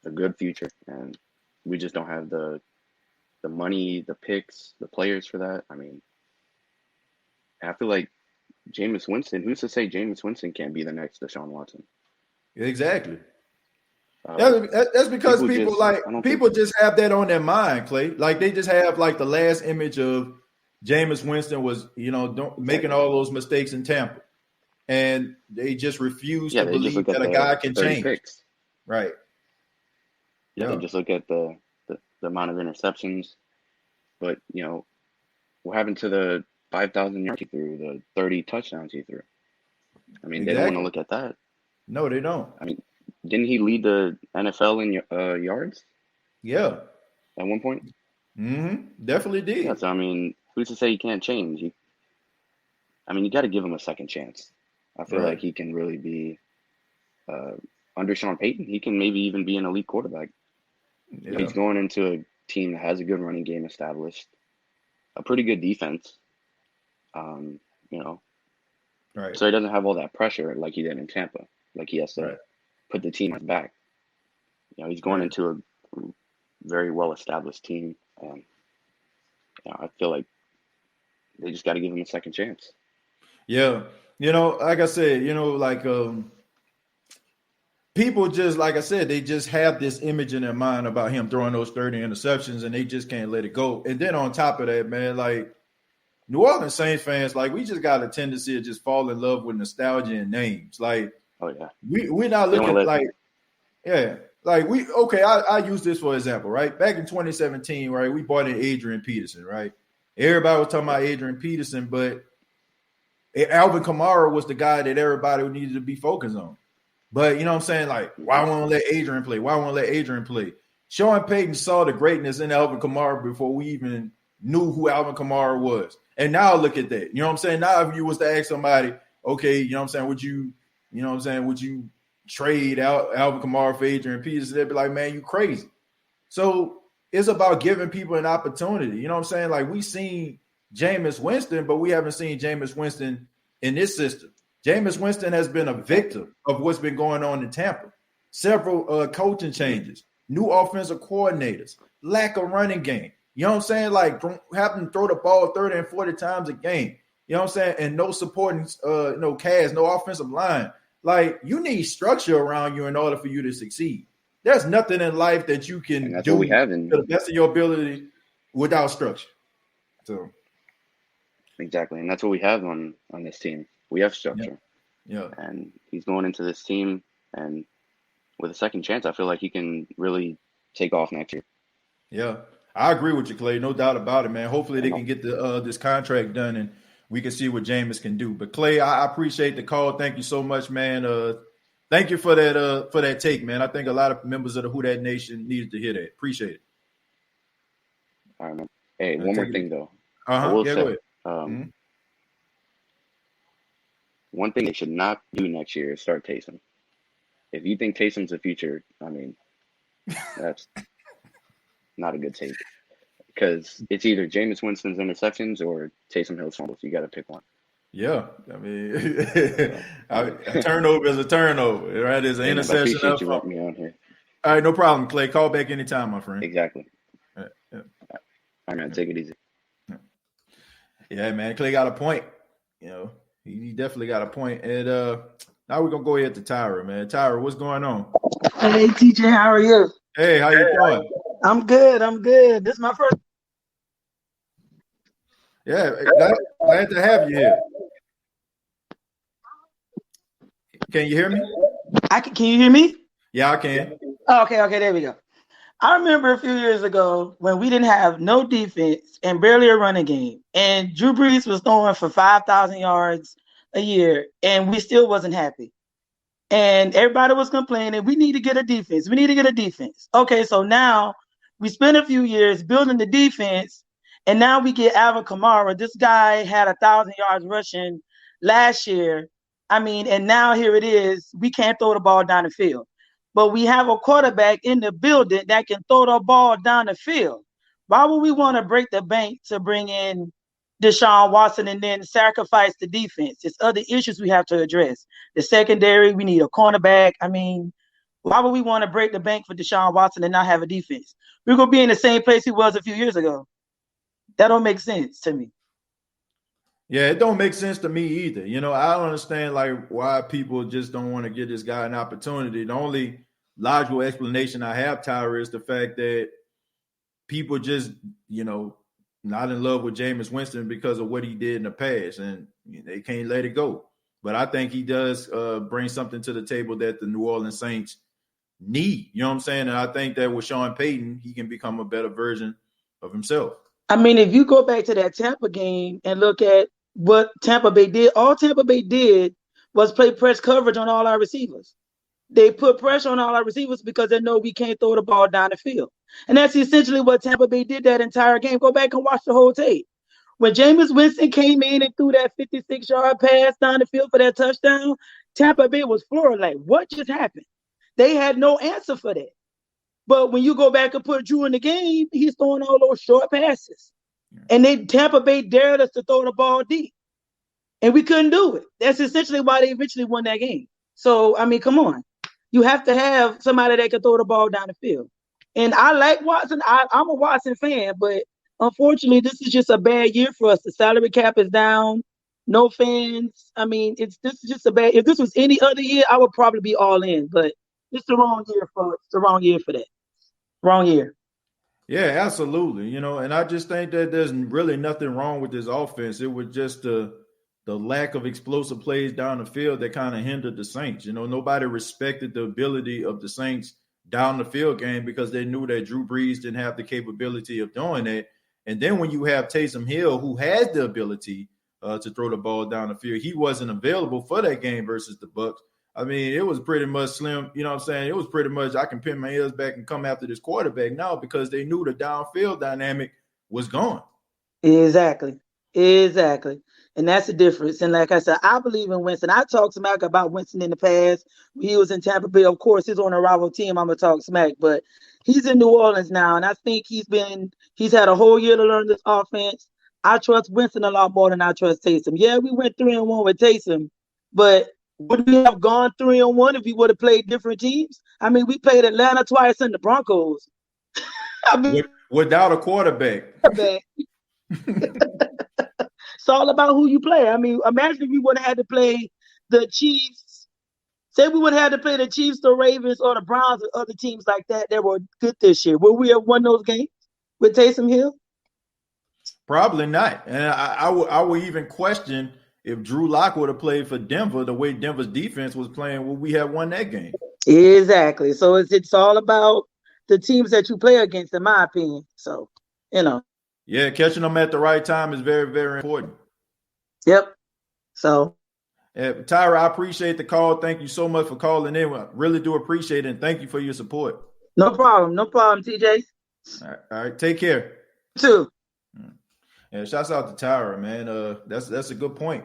a good future. And we just don't have the money, the picks, the players for that. I mean, I feel like Jameis Winston, who's to say Jameis Winston can't be the next Deshaun Watson? Exactly. That's because people just have that on their mind, Clay. Like they just have like the last image of Jameis Winston was, making all those mistakes in Tampa. And they just refuse to believe that a guy can change. Picks. Right. Yeah. They just look at the amount of interceptions. But, what happened to the 5,000 yards he threw, the 30 touchdowns he threw? I mean, they don't want to look at that. No, they don't. I mean, didn't he lead the NFL in yards? Yeah. At one point? Definitely did. Yeah, so, I mean, who's to say he can't change? You got to give him a second chance. I feel like he can really be, under Sean Payton, he can maybe even be an elite quarterback. Yeah. He's going into a team that has a good running game established, a pretty good defense, Right. So he doesn't have all that pressure like he did in Tampa. Like he has to put the team on his back. He's going into a very well-established team. And I feel like they just got to give him a second chance. Yeah. Like I said, people just, like I said, they just have this image in their mind about him throwing those 30 interceptions, and they just can't let it go. And then on top of that, man, like New Orleans Saints fans, like we just got a tendency to just fall in love with nostalgia and names. Like, we're not looking I use this for example, right? Back in 2017, right, we brought in Adrian Peterson, right? Everybody was talking about Adrian Peterson, but Alvin Kamara was the guy that everybody needed to be focused on. But you know what I'm saying? Like, why won't let Adrian play? Why won't let Adrian play? Sean Payton saw the greatness in Alvin Kamara before we even knew who Alvin Kamara was. And now look at that. You know what I'm saying? Now if you was to ask somebody, okay, you know what I'm saying, would you trade out Alvin Kamara for Adrian Peterson? They'd be like, man, you crazy. So it's about giving people an opportunity. You know what I'm saying? Like, we seen Jameis Winston, but we haven't seen Jameis Winston in this system. Jameis Winston has been a victim of what's been going on in Tampa. Several coaching changes, new offensive coordinators, lack of running game. You know what I'm saying? Like, having to throw the ball 30 and 40 times a game. You know what I'm saying? And no supporting, no cast, no offensive line. Like, you need structure around you in order for you to succeed. There's nothing in life that you can do to the best of your ability without structure. So, exactly, and that's what we have on this team. We have structure. Yeah. And he's going into this team, and with a second chance, I feel like he can really take off next year. Yeah, I agree with you, Clay. No doubt about it, man. Hopefully they can get this contract done and we can see what Jameis can do. But Clay, I appreciate the call. Thank you so much, man. Thank you for that take, man. I think a lot of members of the Who Dat Nation needed to hear that. Appreciate it. All right, man. Hey, one more thing though. Go ahead. One thing they should not do next year is start Taysom. If you think Taysom's the future, I mean, that's not a good take. Because it's either Jameis Winston's interceptions or Taysom Hill's fumbles. You got to pick one. Yeah, I mean, a turnover is a turnover, right? It's an interception. I appreciate you letting me on here. All right, no problem, Clay. Call back anytime, my friend. Exactly. Yeah. All right, man. Take it easy. Yeah, man. Clay got a point. You know, he definitely got a point. And now we're gonna go ahead to Tyra, man. Tyra, what's going on? Hey, TJ, how are you? Hey, how you doing? I'm good. This is my first. Yeah, glad to have you here. Can you hear me? Can you hear me? Yeah, I can. Oh, okay, there we go. I remember a few years ago when we didn't have no defense and barely a running game, and Drew Brees was throwing for 5,000 yards a year, and we still wasn't happy. And everybody was complaining, we need to get a defense. Okay, so now we spent a few years building the defense, and now we get Alvin Kamara. This guy had 1,000 yards rushing last year. I mean, and now here it is. We can't throw the ball down the field. But we have a quarterback in the building that can throw the ball down the field. Why would we want to break the bank to bring in Deshaun Watson and then sacrifice the defense? There's other issues we have to address. The secondary, we need a cornerback. I mean, why would we want to break the bank for Deshaun Watson and not have a defense? We're going to be in the same place he was a few years ago. That don't make sense to me. Yeah, it don't make sense to me either. You know, I don't understand like why people just don't want to give this guy an opportunity. The only logical explanation I have, Tyra, is the fact that people just, you know, not in love with Jameis Winston because of what he did in the past, and they can't let it go. But I think he does bring something to the table that the New Orleans Saints need. You know what I'm saying? And I think that with Sean Payton, he can become a better version of himself. I mean, if you go back to that Tampa game and look at what Tampa Bay did, all Tampa Bay did was play press coverage on all our receivers. They put pressure on all our receivers because they know we can't throw the ball down the field. And that's essentially what Tampa Bay did that entire game. Go back and watch the whole tape. When Jameis Winston came in and threw that 56-yard pass down the field for that touchdown, Tampa Bay was floored. Like, what just happened? They had no answer for that. But when you go back and put Drew in the game, he's throwing all those short passes. And Tampa Bay dared us to throw the ball deep. And we couldn't do it. That's essentially why they eventually won that game. So, I mean, come on. You have to have somebody that can throw the ball down the field. And I like Watson. I'm a Watson fan, but unfortunately, this is just a bad year for us. The salary cap is down. No fans. I mean, this is just a bad. If this was any other year, I would probably be all in. But it's the wrong year for it. It's the wrong year for that. Wrong year. Yeah, absolutely. You know, and I just think that there's really nothing wrong with this offense. It was just the lack of explosive plays down the field that kind of hindered the Saints. You know, nobody respected the ability of the Saints down the field game because they knew that Drew Brees didn't have the capability of doing that. And then when you have Taysom Hill, who has the ability to throw the ball down the field, he wasn't available for that game versus the Bucs. I mean, it was pretty much slim. You know what I'm saying? It was pretty much I can pin my ears back and come after this quarterback now because they knew the downfield dynamic was gone. Exactly. Exactly. And that's the difference. And like I said, I believe in Winston. I talked smack about Winston in the past. When he was in Tampa Bay, of course, he's on a rival team. I'm gonna talk smack, but he's in New Orleans now, and I think he's had a whole year to learn this offense. I trust Winston a lot more than I trust Taysom. Yeah, we went 3-1 with Taysom, but would we have gone 3-1 if we would have played different teams? I mean, we played Atlanta twice and the Broncos. I mean, Without a quarterback. It's all about who you play. I mean, imagine if we would have had to play the Chiefs. Say we would have had to play the Chiefs, the Ravens, or the Browns, or other teams like that were good this year. Would we have won those games with Taysom Hill? Probably not. And I would even question if Drew Lock would have played for Denver the way Denver's defense was playing, would we have won that game? Exactly. So it's all about the teams that you play against, in my opinion. So, Yeah, catching them at the right time is very, very important. Yep. So, Tyra, I appreciate the call. Thank you so much for calling in. I really do appreciate it, and thank you for your support. No problem, TJ. All right. Take care. You too. Yeah, shouts out to Tyra, man. That's a good point.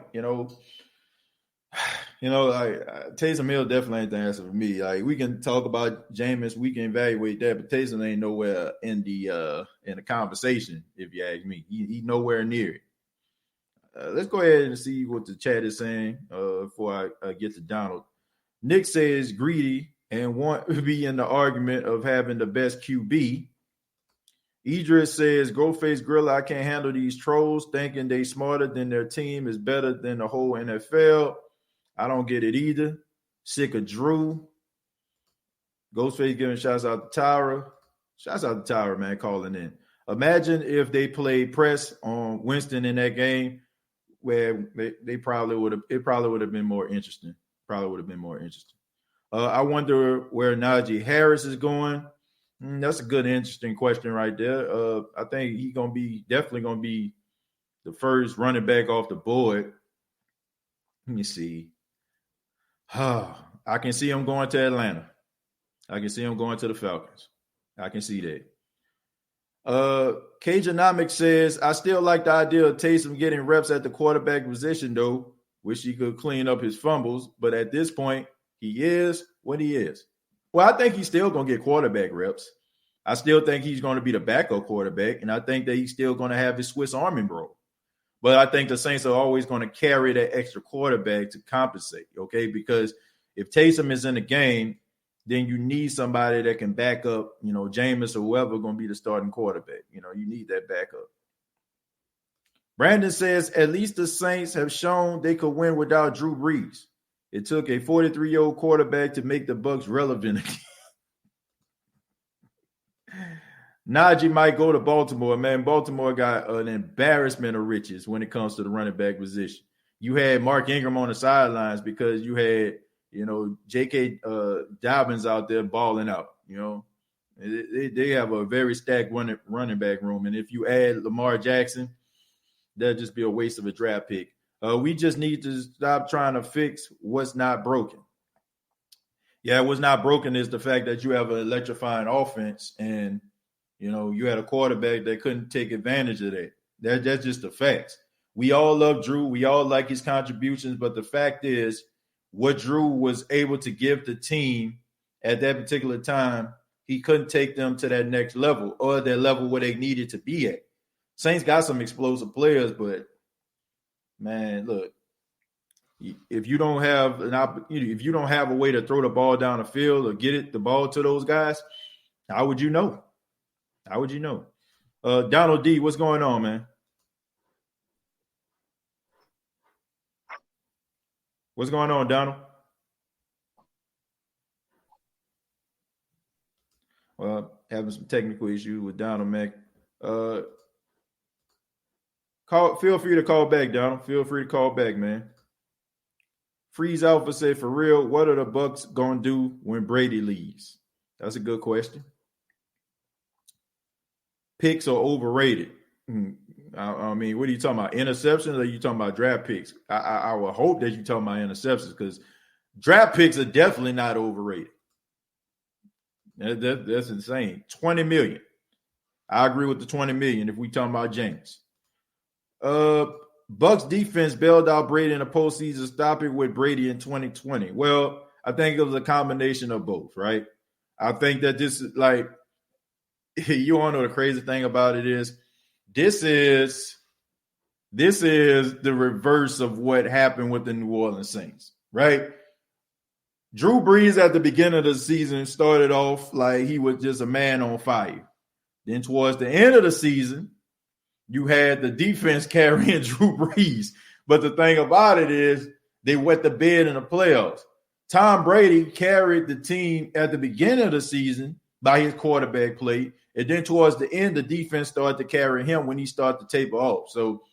Taysom Hill definitely ain't the answer for me. Like, we can talk about Jameis, we can evaluate that, but Taysom ain't nowhere in the conversation. If you ask me, he's nowhere near it. Let's go ahead and see what the chat is saying before I get to Donald. Nick says greedy and want to be in the argument of having the best QB. Idris says, "Go face Gorilla. I can't handle these trolls thinking they smarter than their team is better than the whole NFL. I don't get it either. Sick of Drew." Ghostface giving shouts out to Tyra. Shouts out to Tyra, man, calling in. Imagine if they played press on Winston in that game, where they probably would have been more interesting. I wonder where Najee Harris is going. That's a good, interesting question right there. I think he's definitely gonna be the first running back off the board. Let me see. I can see him going to Atlanta. I can see him going to the Falcons. I can see that. Cajunomics says, "I still like the idea of Taysom getting reps at the quarterback position, though. Wish he could clean up his fumbles, but at this point, he is what he is." Well, I think he's still going to get quarterback reps. I still think he's going to be the backup quarterback, and I think that he's still going to have his Swiss Army role. But I think the Saints are always going to carry that extra quarterback to compensate, okay? Because if Taysom is in the game, then you need somebody that can back up, Jameis or whoever going to be the starting quarterback. You need that backup. Brandon says, "At least the Saints have shown they could win without Drew Brees. It took a 43-year-old quarterback to make the Bucs relevant again." Najee might go to Baltimore, man. Baltimore got an embarrassment of riches when it comes to the running back position. You had Mark Ingram on the sidelines because you had, J.K. Dobbins out there balling out. They have a very stacked running back room. And if you add Lamar Jackson, that'd just be a waste of a draft pick. We just need to stop trying to fix what's not broken. Yeah, what's not broken is the fact that you have an electrifying offense and, you had a quarterback that couldn't take advantage of that. That's just the facts. We all love Drew. We all like his contributions. But the fact is, what Drew was able to give the team at that particular time, he couldn't take them to that next level or that level where they needed to be at. Saints got some explosive players, but, man, look, if you don't have a way to throw the ball down the field or get the ball to those guys, how would you know? Donald D, what's going on, man? What's going on, Donald? Well, having some technical issues with Donald, man. Feel free to call back, Donald. Feel free to call back, man. Freeze Alpha said, "For real, what are the Bucs gonna do when Brady leaves?" That's a good question. Picks are overrated. I mean, what are you talking about? Interceptions, or are you talking about draft picks? I would hope that you're talking about interceptions, because draft picks are definitely not overrated. That's insane. $20 million. I agree with the $20 million if we talking about James. Bucks defense bailed out Brady in the postseason, stopping with Brady in 2020. Well, I think it was a combination of both, right? I think that this is like, you want to know the crazy thing about it is, this is the reverse of what happened with the New Orleans Saints, right? Drew Brees at the beginning of the season started off like he was just a man on fire. Then towards the end of the season, you had the defense carrying Drew Brees. But the thing about it is they wet the bed in the playoffs. Tom Brady carried the team at the beginning of the season by his quarterback play. And then towards the end, the defense started to carry him when he started to taper off. So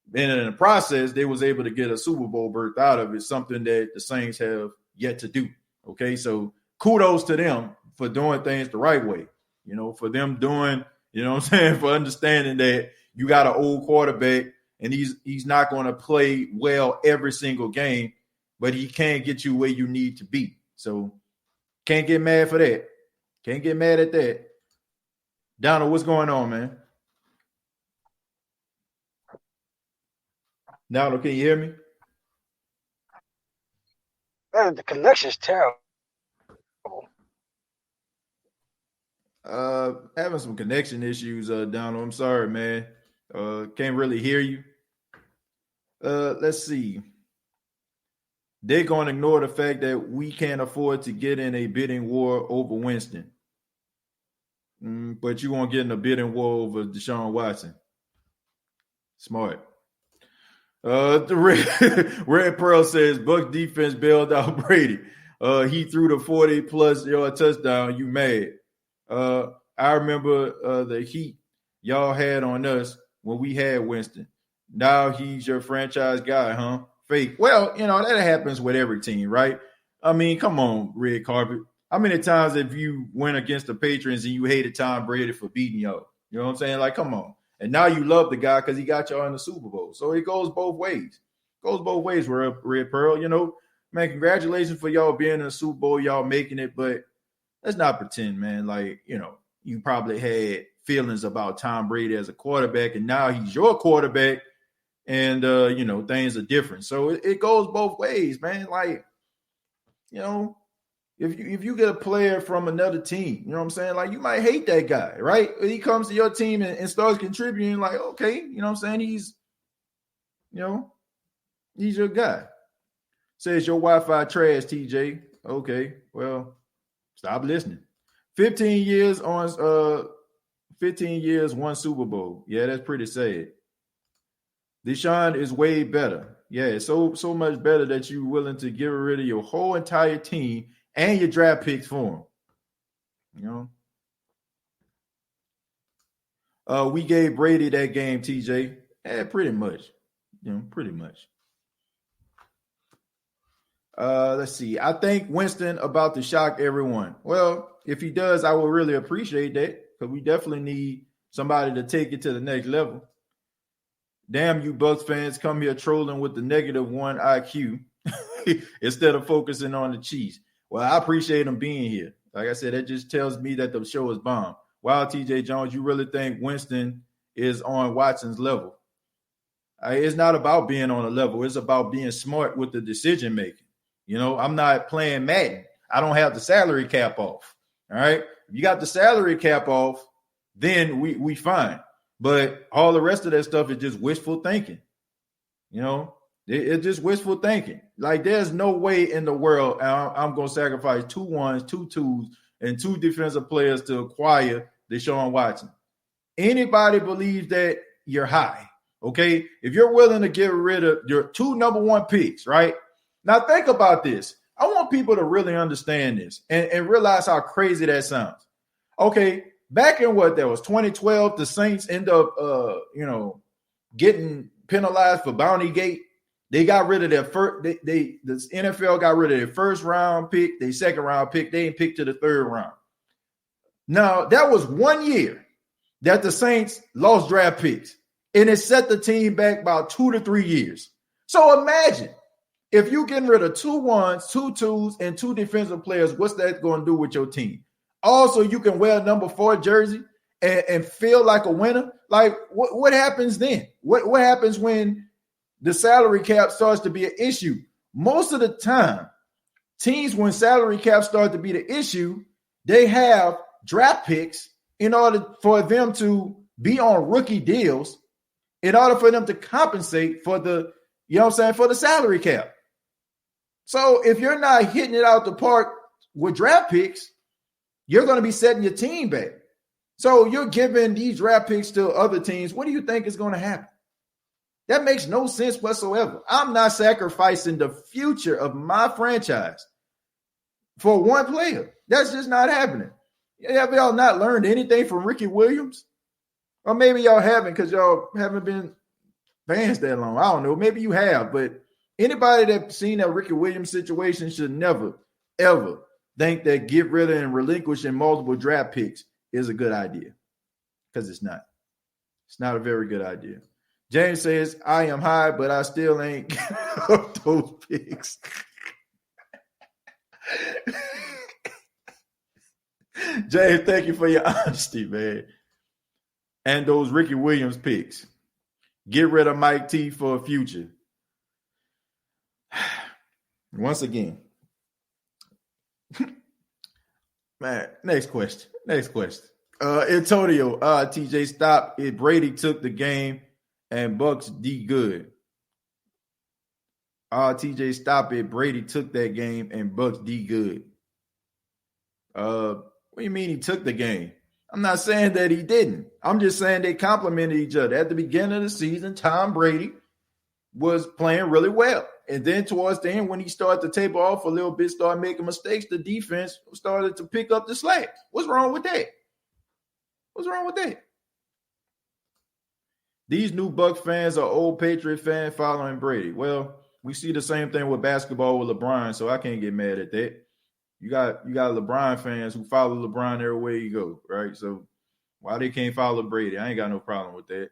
then in the process, they was able to get a Super Bowl berth out of it, something that the Saints have yet to do. Okay, so kudos to them for doing things the right way. You know, for them doing, you know what I'm saying, for understanding that you got an old quarterback and he's not going to play well every single game, but he can get you where you need to be. So can't get mad for that. Can't get mad at that. Donald, what's going on, man? Donald, can you hear me? Man, the connection's terrible. Having some connection issues, Donald. I'm sorry, man. Can't really hear you. Let's see. They're going to ignore the fact that we can't afford to get in a bidding war over Winston. But you won't get in a bidding war over Deshaun Watson. Smart. The Red Pearl says Bucs defense bailed out Brady. He threw the 40-plus yard touchdown. You mad? I remember the heat y'all had on us when we had Winston. Now he's your franchise guy, huh? Fake. Well, you know, that happens with every team, right? I mean, come on, red carpet. How many times have you went against the Patriots and you hated Tom Brady for beating y'all? You know what I'm saying? Like, come on. And now you love the guy because he got y'all in the Super Bowl. So it goes both ways. Goes both ways, Red Pearl. You know, man, congratulations for y'all being in the Super Bowl, y'all making it. But let's not pretend, man, like, you know, you probably had feelings about Tom Brady as a quarterback, and now he's your quarterback, and, you know, things are different. So it goes both ways, man. Like, you know, if you get a player from another team, you know what I'm saying? Like, you might hate that guy, right? He comes to your team and starts contributing, like, okay, you know what I'm saying? He's your guy. Says your Wi-Fi trash, TJ. Okay, well, stop listening. 15 years, one Super Bowl. Yeah, that's pretty sad. Deshaun is way better. Yeah, so much better that you're willing to get rid of your whole entire team and your draft picks for him. You know? We gave Brady that game, TJ. Yeah, pretty much. You know, pretty much. Let's see. I think Winston about to shock everyone. Well, if he does, I will really appreciate that because we definitely need somebody to take it to the next level. Damn you Bucs fans come here trolling with the -1 IQ instead of focusing on the Chiefs. Well, I appreciate them being here. Like I said, that just tells me that the show is bomb. Wow, TJ Jones, you really think Winston is on Watson's level? It's not about being on a level. It's about being smart with the decision making. You know, I'm not playing Madden. I don't have the salary cap off. All right. If you got the salary cap off, then we fine. But all the rest of that stuff is just wishful thinking. You know, it's just wishful thinking. Like, there's no way in the world I'm going to sacrifice 2 1s, 2 2s, and 2 defensive players to acquire Deshaun Watson. Anybody believes that, you're high. Okay. If you're willing to get rid of your 2 number 1 picks, right? Now think about this. I want people to really understand this and realize how crazy that sounds. Okay. Back in what that was 2012, the Saints end up, getting penalized for Bounty Gate. They got rid of their first. The NFL got rid of their first round pick, their second round pick. They ain't picked to the 3rd round. Now that was 1 year that the Saints lost draft picks, and it set the team back about 2 to 3 years. So imagine if you getting rid of 2 1s, 2 2s, and 2 defensive players. What's that going to do with your team? Also, you can wear a number 4 jersey and feel like a winner, like what happens then? What happens when the salary cap starts to be an issue? Most of the time, teams, when salary cap start to be the issue, they have draft picks in order for them to be on rookie deals, in order for them to compensate for the, for the salary cap. So if you're not hitting it out the park with draft picks, you're going to be setting your team back. So you're giving these draft picks to other teams. What do you think is going to happen? That makes no sense whatsoever. I'm not sacrificing the future of my franchise for one player. That's just not happening. Have y'all not learned anything from Ricky Williams? Or maybe y'all haven't because y'all haven't been fans that long. I don't know. Maybe you have. But anybody that's seen that Ricky Williams situation should never, ever think that get rid of and relinquishing multiple draft picks is a good idea, because it's not. It's not a very good idea. James says, I am high, but I still ain't up those picks. James, thank you for your honesty, man. And those Ricky Williams picks. Get rid of Mike T for a future. Once again. Man, next question. Antonio, TJ, stop. If Brady took the game and Bucks D good. TJ, stop it. Brady took that game and Bucks D good. What do you mean he took the game? I'm not saying that he didn't. I'm just saying they complimented each other. At the beginning of the season, Tom Brady was playing really well. And then towards the end, when he started to taper off a little bit, started making mistakes, the defense started to pick up the slack. What's wrong with that? These new Bucs fans are old Patriot fans following Brady. Well, we see the same thing with basketball with LeBron, so I can't get mad at that. You got LeBron fans who follow LeBron everywhere you go, right? So why they can't follow Brady? I ain't got no problem with that.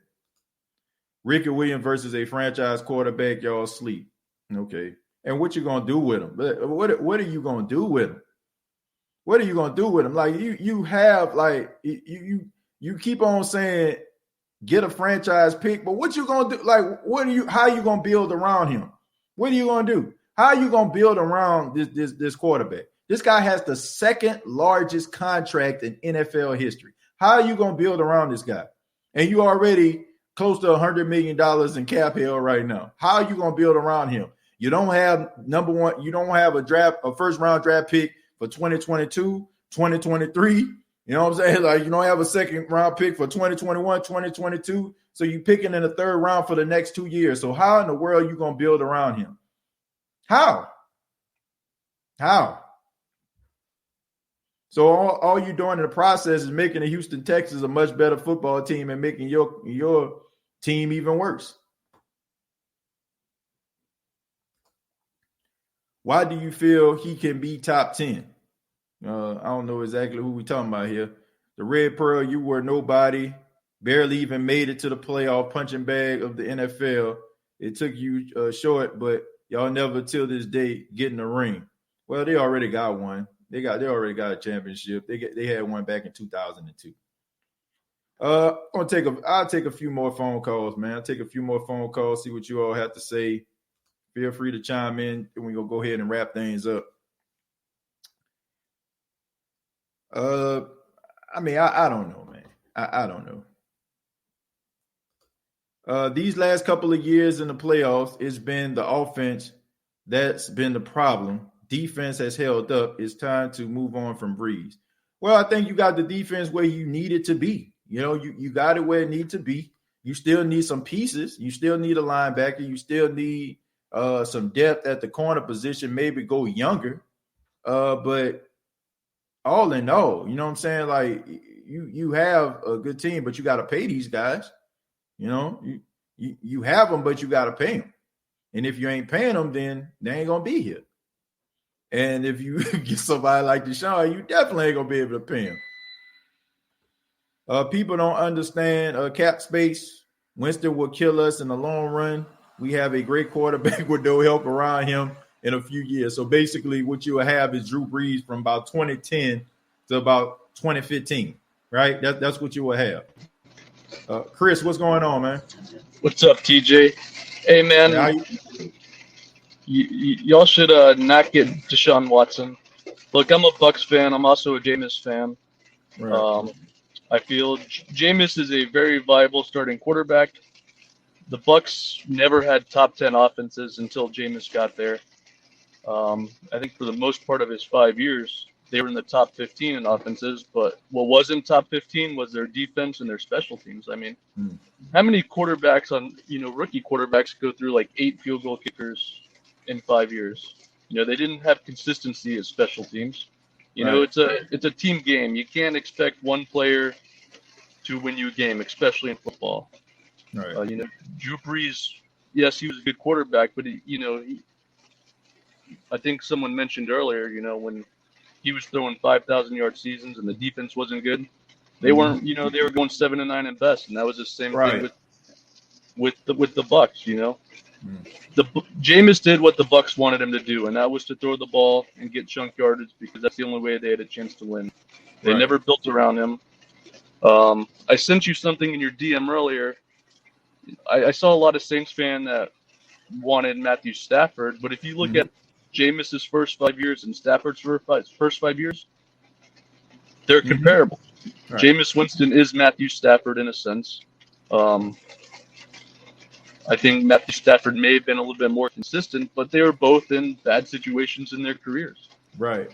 Ricky Williams versus a franchise quarterback, y'all sleep. Okay. And what you gonna do with him? What are you gonna do with him? What are you gonna do with him? Like you have like you keep on saying get a franchise pick, but what you gonna do? Like how you gonna build around him? What are you gonna do? How are you gonna build around this quarterback? This guy has the second largest contract in NFL history. How are you gonna build around this guy? And you already close to $100 million in cap hell right now. How are you gonna build around him? You don't have number one. You don't have a first round draft pick for 2022, 2023. You know what I'm saying? Like you don't have a second round pick for 2021, 2022. So you're picking in the third round for the next 2 years. So how in the world are you gonna build around him? How? So all you're doing in the process is making the Houston Texans a much better football team and making your team even worse. Why do you feel he can be top 10? I don't know exactly who we're talking about here. The Red Pearl, you were nobody, barely even made it to the playoff punching bag of the NFL. It took you short, but y'all never till this day get in the ring. Well, they already got one. They already got a championship. They had one back in 2002. I'll take a few more phone calls, man. I'll take a few more phone calls, see what you all have to say. Feel free to chime in, and we're going to go ahead and wrap things up. I don't know, man. I don't know. These last couple of years in the playoffs, it's been the offense that's been the problem. Defense has held up. It's time to move on from Breeze. Well, I think you got the defense where you need it to be. You know, you got it where it needs to be. You still need some pieces. You still need a linebacker. You still need some depth at the corner position, maybe go younger. But all in all, you know what I'm saying? Like you have a good team, but you got to pay these guys. You know, you have them, but you got to pay them. And if you ain't paying them, then they ain't going to be here. And if you get somebody like Deshaun, you definitely ain't going to be able to pay him. People don't understand cap space. Winston will kill us in the long run. We have a great quarterback with no help around him in a few years. So basically what you will have is Drew Brees from about 2010 to about 2015, right? That's what you will have. Chris, what's going on, man? What's up, TJ? Hey, man, y'all should not get Deshaun Watson. Look, I'm a Bucks fan. I'm also a Jameis fan. Right. I feel Jameis is a very viable starting quarterback. The Bucks never had top 10 offenses until Jameis got there. I think for the most part of his 5 years, they were in the top 15 in offenses, but what wasn't top 15 was their defense and their special teams. I mean, how many quarterbacks rookie quarterbacks go through like 8 field goal kickers in 5 years? They didn't have consistency as special teams. It's a team game. You can't expect one player to win you a game, especially in football. Right. Drew Brees, yes, he was a good quarterback, but I think someone mentioned earlier, when he was throwing 5,000-yard seasons and the defense wasn't good, they weren't. They were going 7-9 at best, and that was the same thing with the Bucks. Jameis did what the Bucks wanted him to do, and that was to throw the ball and get chunk yardage because that's the only way they had a chance to win. They never built around him. I sent you something in your DM earlier. I saw a lot of Saints fan that wanted Matthew Stafford, but if you look at Jameis's first 5 years and Stafford's first 5 years, they're comparable. Right. Jameis Winston is Matthew Stafford in a sense. I think Matthew Stafford may have been a little bit more consistent, but they were both in bad situations in their careers. Right.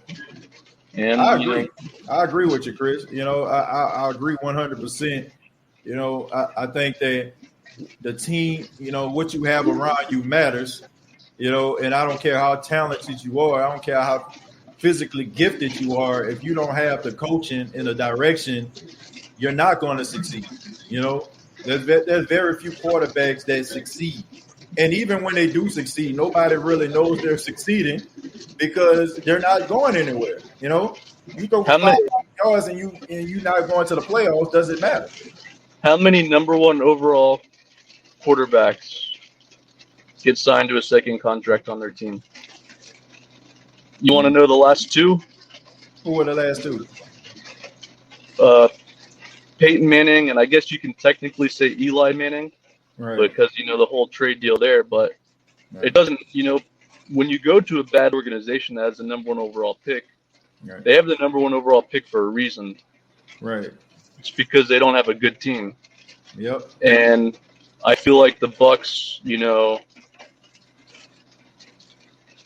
And I agree. I agree with you, Chris. I agree 100%. I think that the team, what you have around you matters, and I don't care how talented you are. I don't care how physically gifted you are. If you don't have the coaching in a direction, you're not going to succeed. There's very few quarterbacks that succeed. And even when they do succeed, nobody really knows they're succeeding because they're not going anywhere. You go 5 yards and you're not going to the playoffs, doesn't matter. How many number one overall quarterbacks get signed to a second contract on their team? You want to know the last two? Who were the last two? Peyton Manning, and I guess you can technically say Eli Manning, because the whole trade deal there. But it doesn't. When you go to a bad organization that has the number one overall pick, they have the number one overall pick for a reason. Right. It's because they don't have a good team. Yep. And I feel like the Bucks,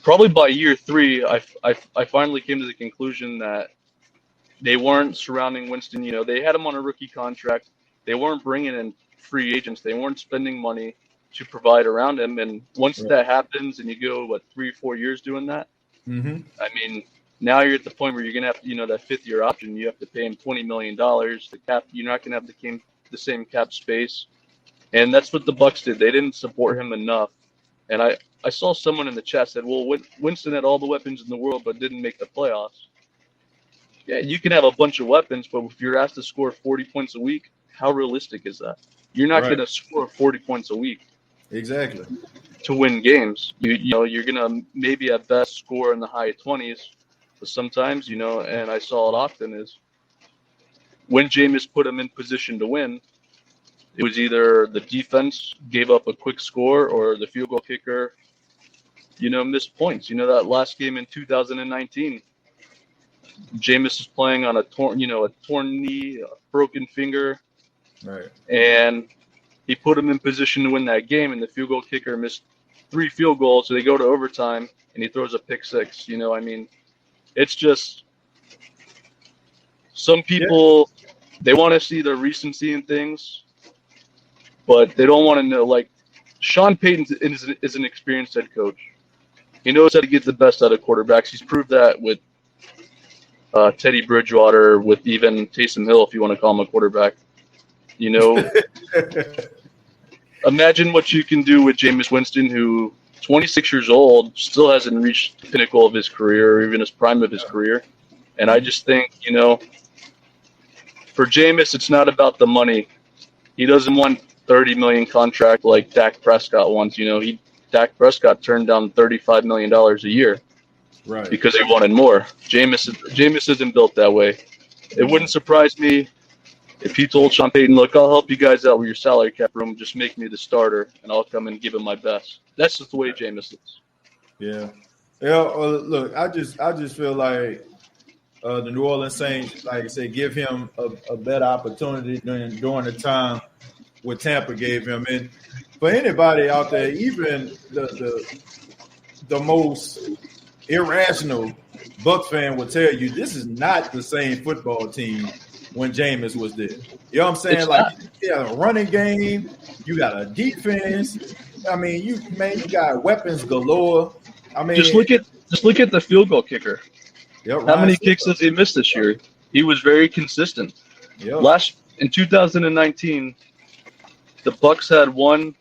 probably by year 3, I finally came to the conclusion that they weren't surrounding Winston. They had him on a rookie contract. They weren't bringing in free agents. They weren't spending money to provide around him. And once that happens, and you go 3 or 4 years doing that, I mean, now you're at the point where you're gonna have to, that 5th-year option. You have to pay him $20 million. The cap, you're not gonna have the same cap space. And that's what the Bucks did. They didn't support him enough. And I saw someone in the chat said, well, Winston had all the weapons in the world but didn't make the playoffs. Yeah, you can have a bunch of weapons, but if you're asked to score 40 points a week, how realistic is that? You're not going to score 40 points a week. Exactly. To win games. You're going to maybe at best score in the high 20s. But sometimes, and I saw it often, is when Jameis put him in position to win, it was either the defense gave up a quick score or the field goal kicker, missed points. That last game in 2019, Jameis is playing on a torn knee, a broken finger. Right. And he put him in position to win that game, and the field goal kicker missed 3 field goals, so they go to overtime, and he throws a pick 6. It's just some people, they want to see the recency in things, but they don't want to know. Sean Payton is an experienced head coach. He knows how to get the best out of quarterbacks. He's proved that with Teddy Bridgewater, with even Taysom Hill, if you want to call him a quarterback. Imagine what you can do with Jameis Winston, who 26 years old, still hasn't reached the pinnacle of his career or even his prime of his career. And I just think, for Jameis, it's not about the money. He doesn't want $30 million contract like Dak Prescott wants. Dak Prescott turned down $35 million a year. Right. Because he wanted more. Jameis isn't built that way. It wouldn't surprise me If you told Sean Payton, look, I'll help you guys out with your salary cap room, just make me the starter, and I'll come and give him my best. That's just the way Jameis is. Yeah. Yeah. Look, I just feel like the New Orleans Saints, like I said, give him a better opportunity during the time what Tampa gave him. And for anybody out there, even the most irrational Bucs fan will tell you this is not the same football team when Jameis was there. You know what I'm saying? It's like, not. you got a running game, you got a defense. I mean, you got weapons galore. I mean, Just look at the field goal kicker. yeah, How many Ryan kicks has he missed this year? He was very consistent. Yep. In 2019, the Bucs had one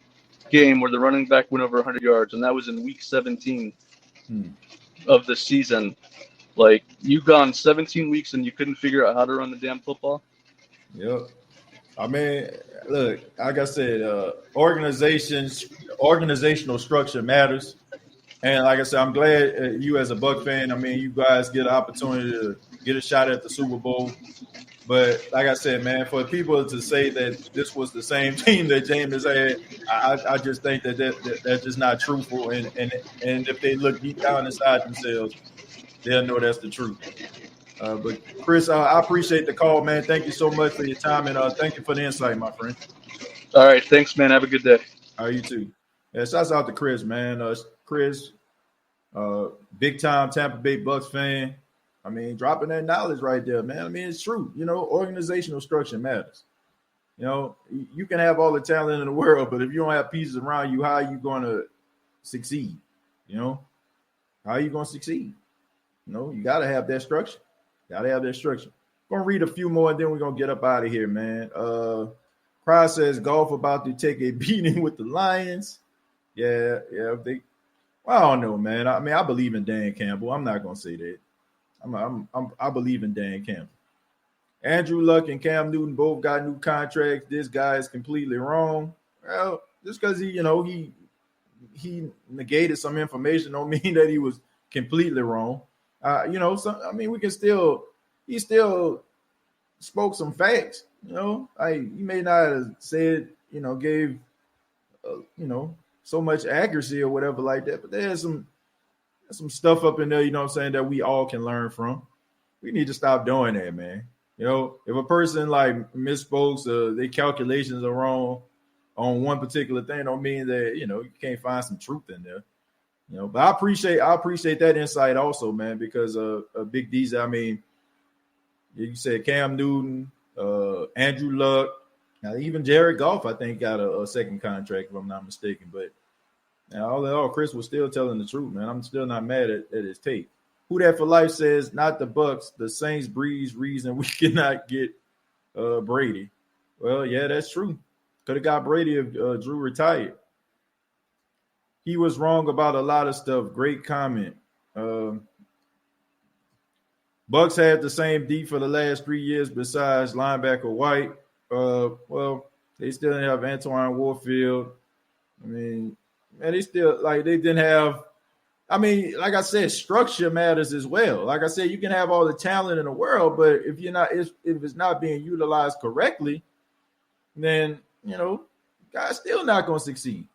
game where the running back went over 100 yards, and that was in week 17 of the season. Like, you've gone 17 weeks and you couldn't figure out how to run the damn football. Yep. I mean, look, like I said, organizational structure matters. And like I said, I'm glad you as a Buck fan, I mean, you guys get an opportunity to get a shot at the Super Bowl. But like I said, man, for people to say that this was the same team that Jameis had, I just think that's just not truthful. And if they look deep down inside themselves, they'll know that's the truth. But Chris, I appreciate the call, man. Thank you so much for your time, and thank you for the insight, my friend. All right, thanks, man. Have a good day. All right, you too. Yeah, shouts out to Chris, man. Chris, big time Tampa Bay Bucks fan. I mean, dropping that knowledge right there, man. I mean, it's true. You know, organizational structure matters. You know, you can have all the talent in the world, but if you don't have pieces around you, how are you going to succeed? You know, how are you going to succeed? You know, you got to have that structure. Going to read a few more, and then we're going to get up out of here, man. Cry says golf about to take a beating with the Lions. Yeah. I don't know, man. I mean, I believe in Dan Campbell. I'm not going to say that. I believe in Dan Campbell. Andrew Luck and Cam Newton both got new contracts. This guy is completely wrong. Well, just because he negated some information don't mean that he was completely wrong. He still spoke some facts. You know, he may not have said, gave, so much accuracy or whatever like that, but there's some stuff up in there, you know what I'm saying, that we all can learn from. We need to stop doing that, man. You know, if a person like misspoke, their calculations are wrong on one particular thing, don't mean that, you can't find some truth in there. You know, but I appreciate that insight also, man, because Big D's, I mean, you said Cam Newton, Andrew Luck, now even Jared Goff, I think, got a second contract, if I'm not mistaken. But all in all, Chris was still telling the truth, man. I'm still not mad at his take. Who That for Life says, not the Bucks, the Saints breeze reason we cannot get Brady. Well, yeah, that's true. Could have got Brady if Drew retired. He was wrong about a lot of stuff. Great comment. Bucks had the same D for the last 3 years besides linebacker White. Well, they still didn't have Antoine Warfield. I mean, and they didn't have, I mean, like I said, structure matters as well. Like I said, you can have all the talent in the world, but if it's not being utilized correctly, then, guys still not going to succeed.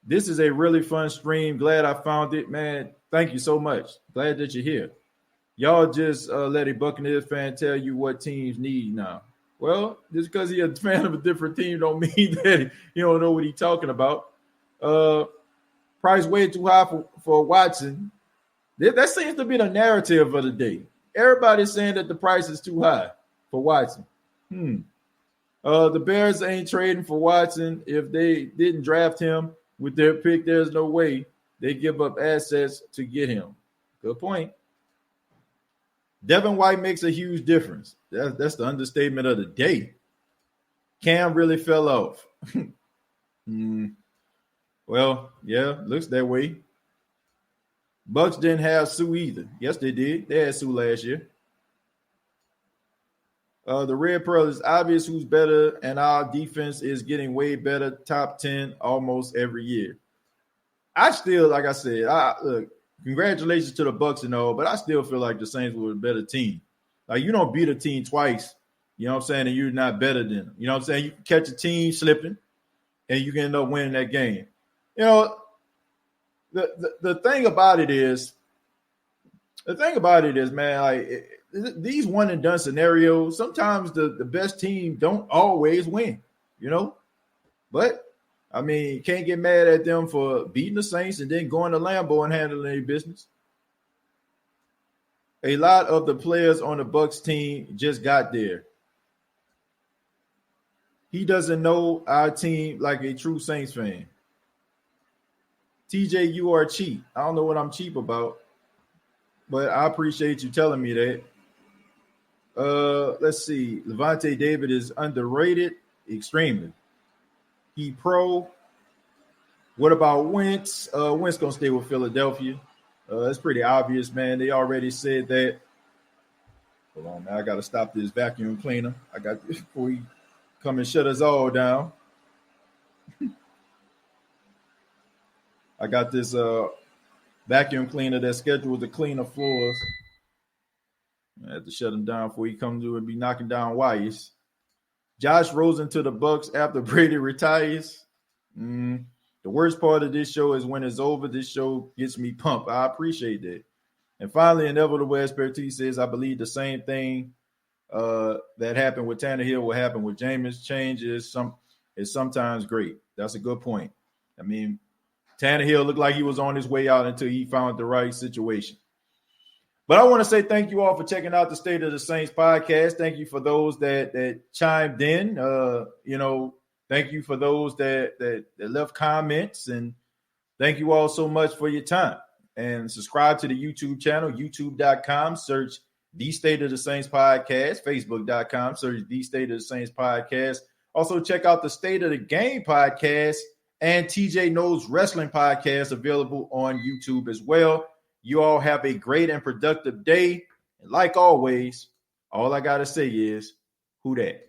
This is a really fun stream. Glad I found it, man. Thank you so much. Glad that you're here. Y'all just let a Buccaneers fan tell you what teams need now. Well, just because he's a fan of a different team don't mean that he don't know what he's talking about. Price way too high for Watson. That seems to be the narrative of the day. Everybody's saying that the price is too high for Watson. The Bears ain't trading for Watson. If they didn't draft him with their pick, there's no way they give up assets to get him. Good point. Devin White makes a huge difference. That's the understatement of the day. Cam really fell off. Well, yeah, looks that way. Bucks didn't have Sue either. Yes, they did. They had Sue last year. The Red Pearl is obvious who's better, and our defense is getting way better, top 10 almost every year. I still, like I said, look, congratulations to the Bucks and all, but I still feel like the Saints were a better team. Like, you don't beat a team twice You know what I'm saying? And you're not better than them. You know what I'm saying? You can catch a team slipping and you can end up winning that game. You know, the thing about it is, man, like these one and done scenarios, sometimes the best team don't always win, you know? But I mean, you can't get mad at them for beating the Saints and then going to Lambeau and handling their business. A lot of the players on the Bucs team just got there. He doesn't know our team like a true Saints fan. TJ, you are cheap. I don't know what I'm cheap about, but I appreciate you telling me that. Let's see. Levante David is underrated extremely. He pro. What about Wentz? Wentz going to stay with Philadelphia. It's pretty obvious, man. They already said that. Hold on, man. I got to stop this vacuum cleaner. I got this before he come and shut us all down. I got this vacuum cleaner that's scheduled to clean the floors. I had to shut him down before he comes to and be knocking down wires. Josh Rosen to the Bucs after Brady retires. The worst part of this show is when it's over. This show gets me pumped. I appreciate that. And finally, Inevitable Expertise says, I believe the same thing that happened with Tannehill will happen with Jameis. Change is sometimes great. That's a good point. I mean, Tannehill looked like he was on his way out until he found the right situation. But I want to say thank you all for checking out the State of the Saints podcast. Thank you for those that chimed in. Thank you for those that left comments. And thank you all so much for your time. And subscribe to the YouTube channel, youtube.com. Search The State of the Saints podcast. Facebook.com. Search The State of the Saints podcast. Also check out the State of the Game podcast and TJ Knows Wrestling podcast available on YouTube as well. You all have a great and productive day. And like always, all I got to say is, who dat?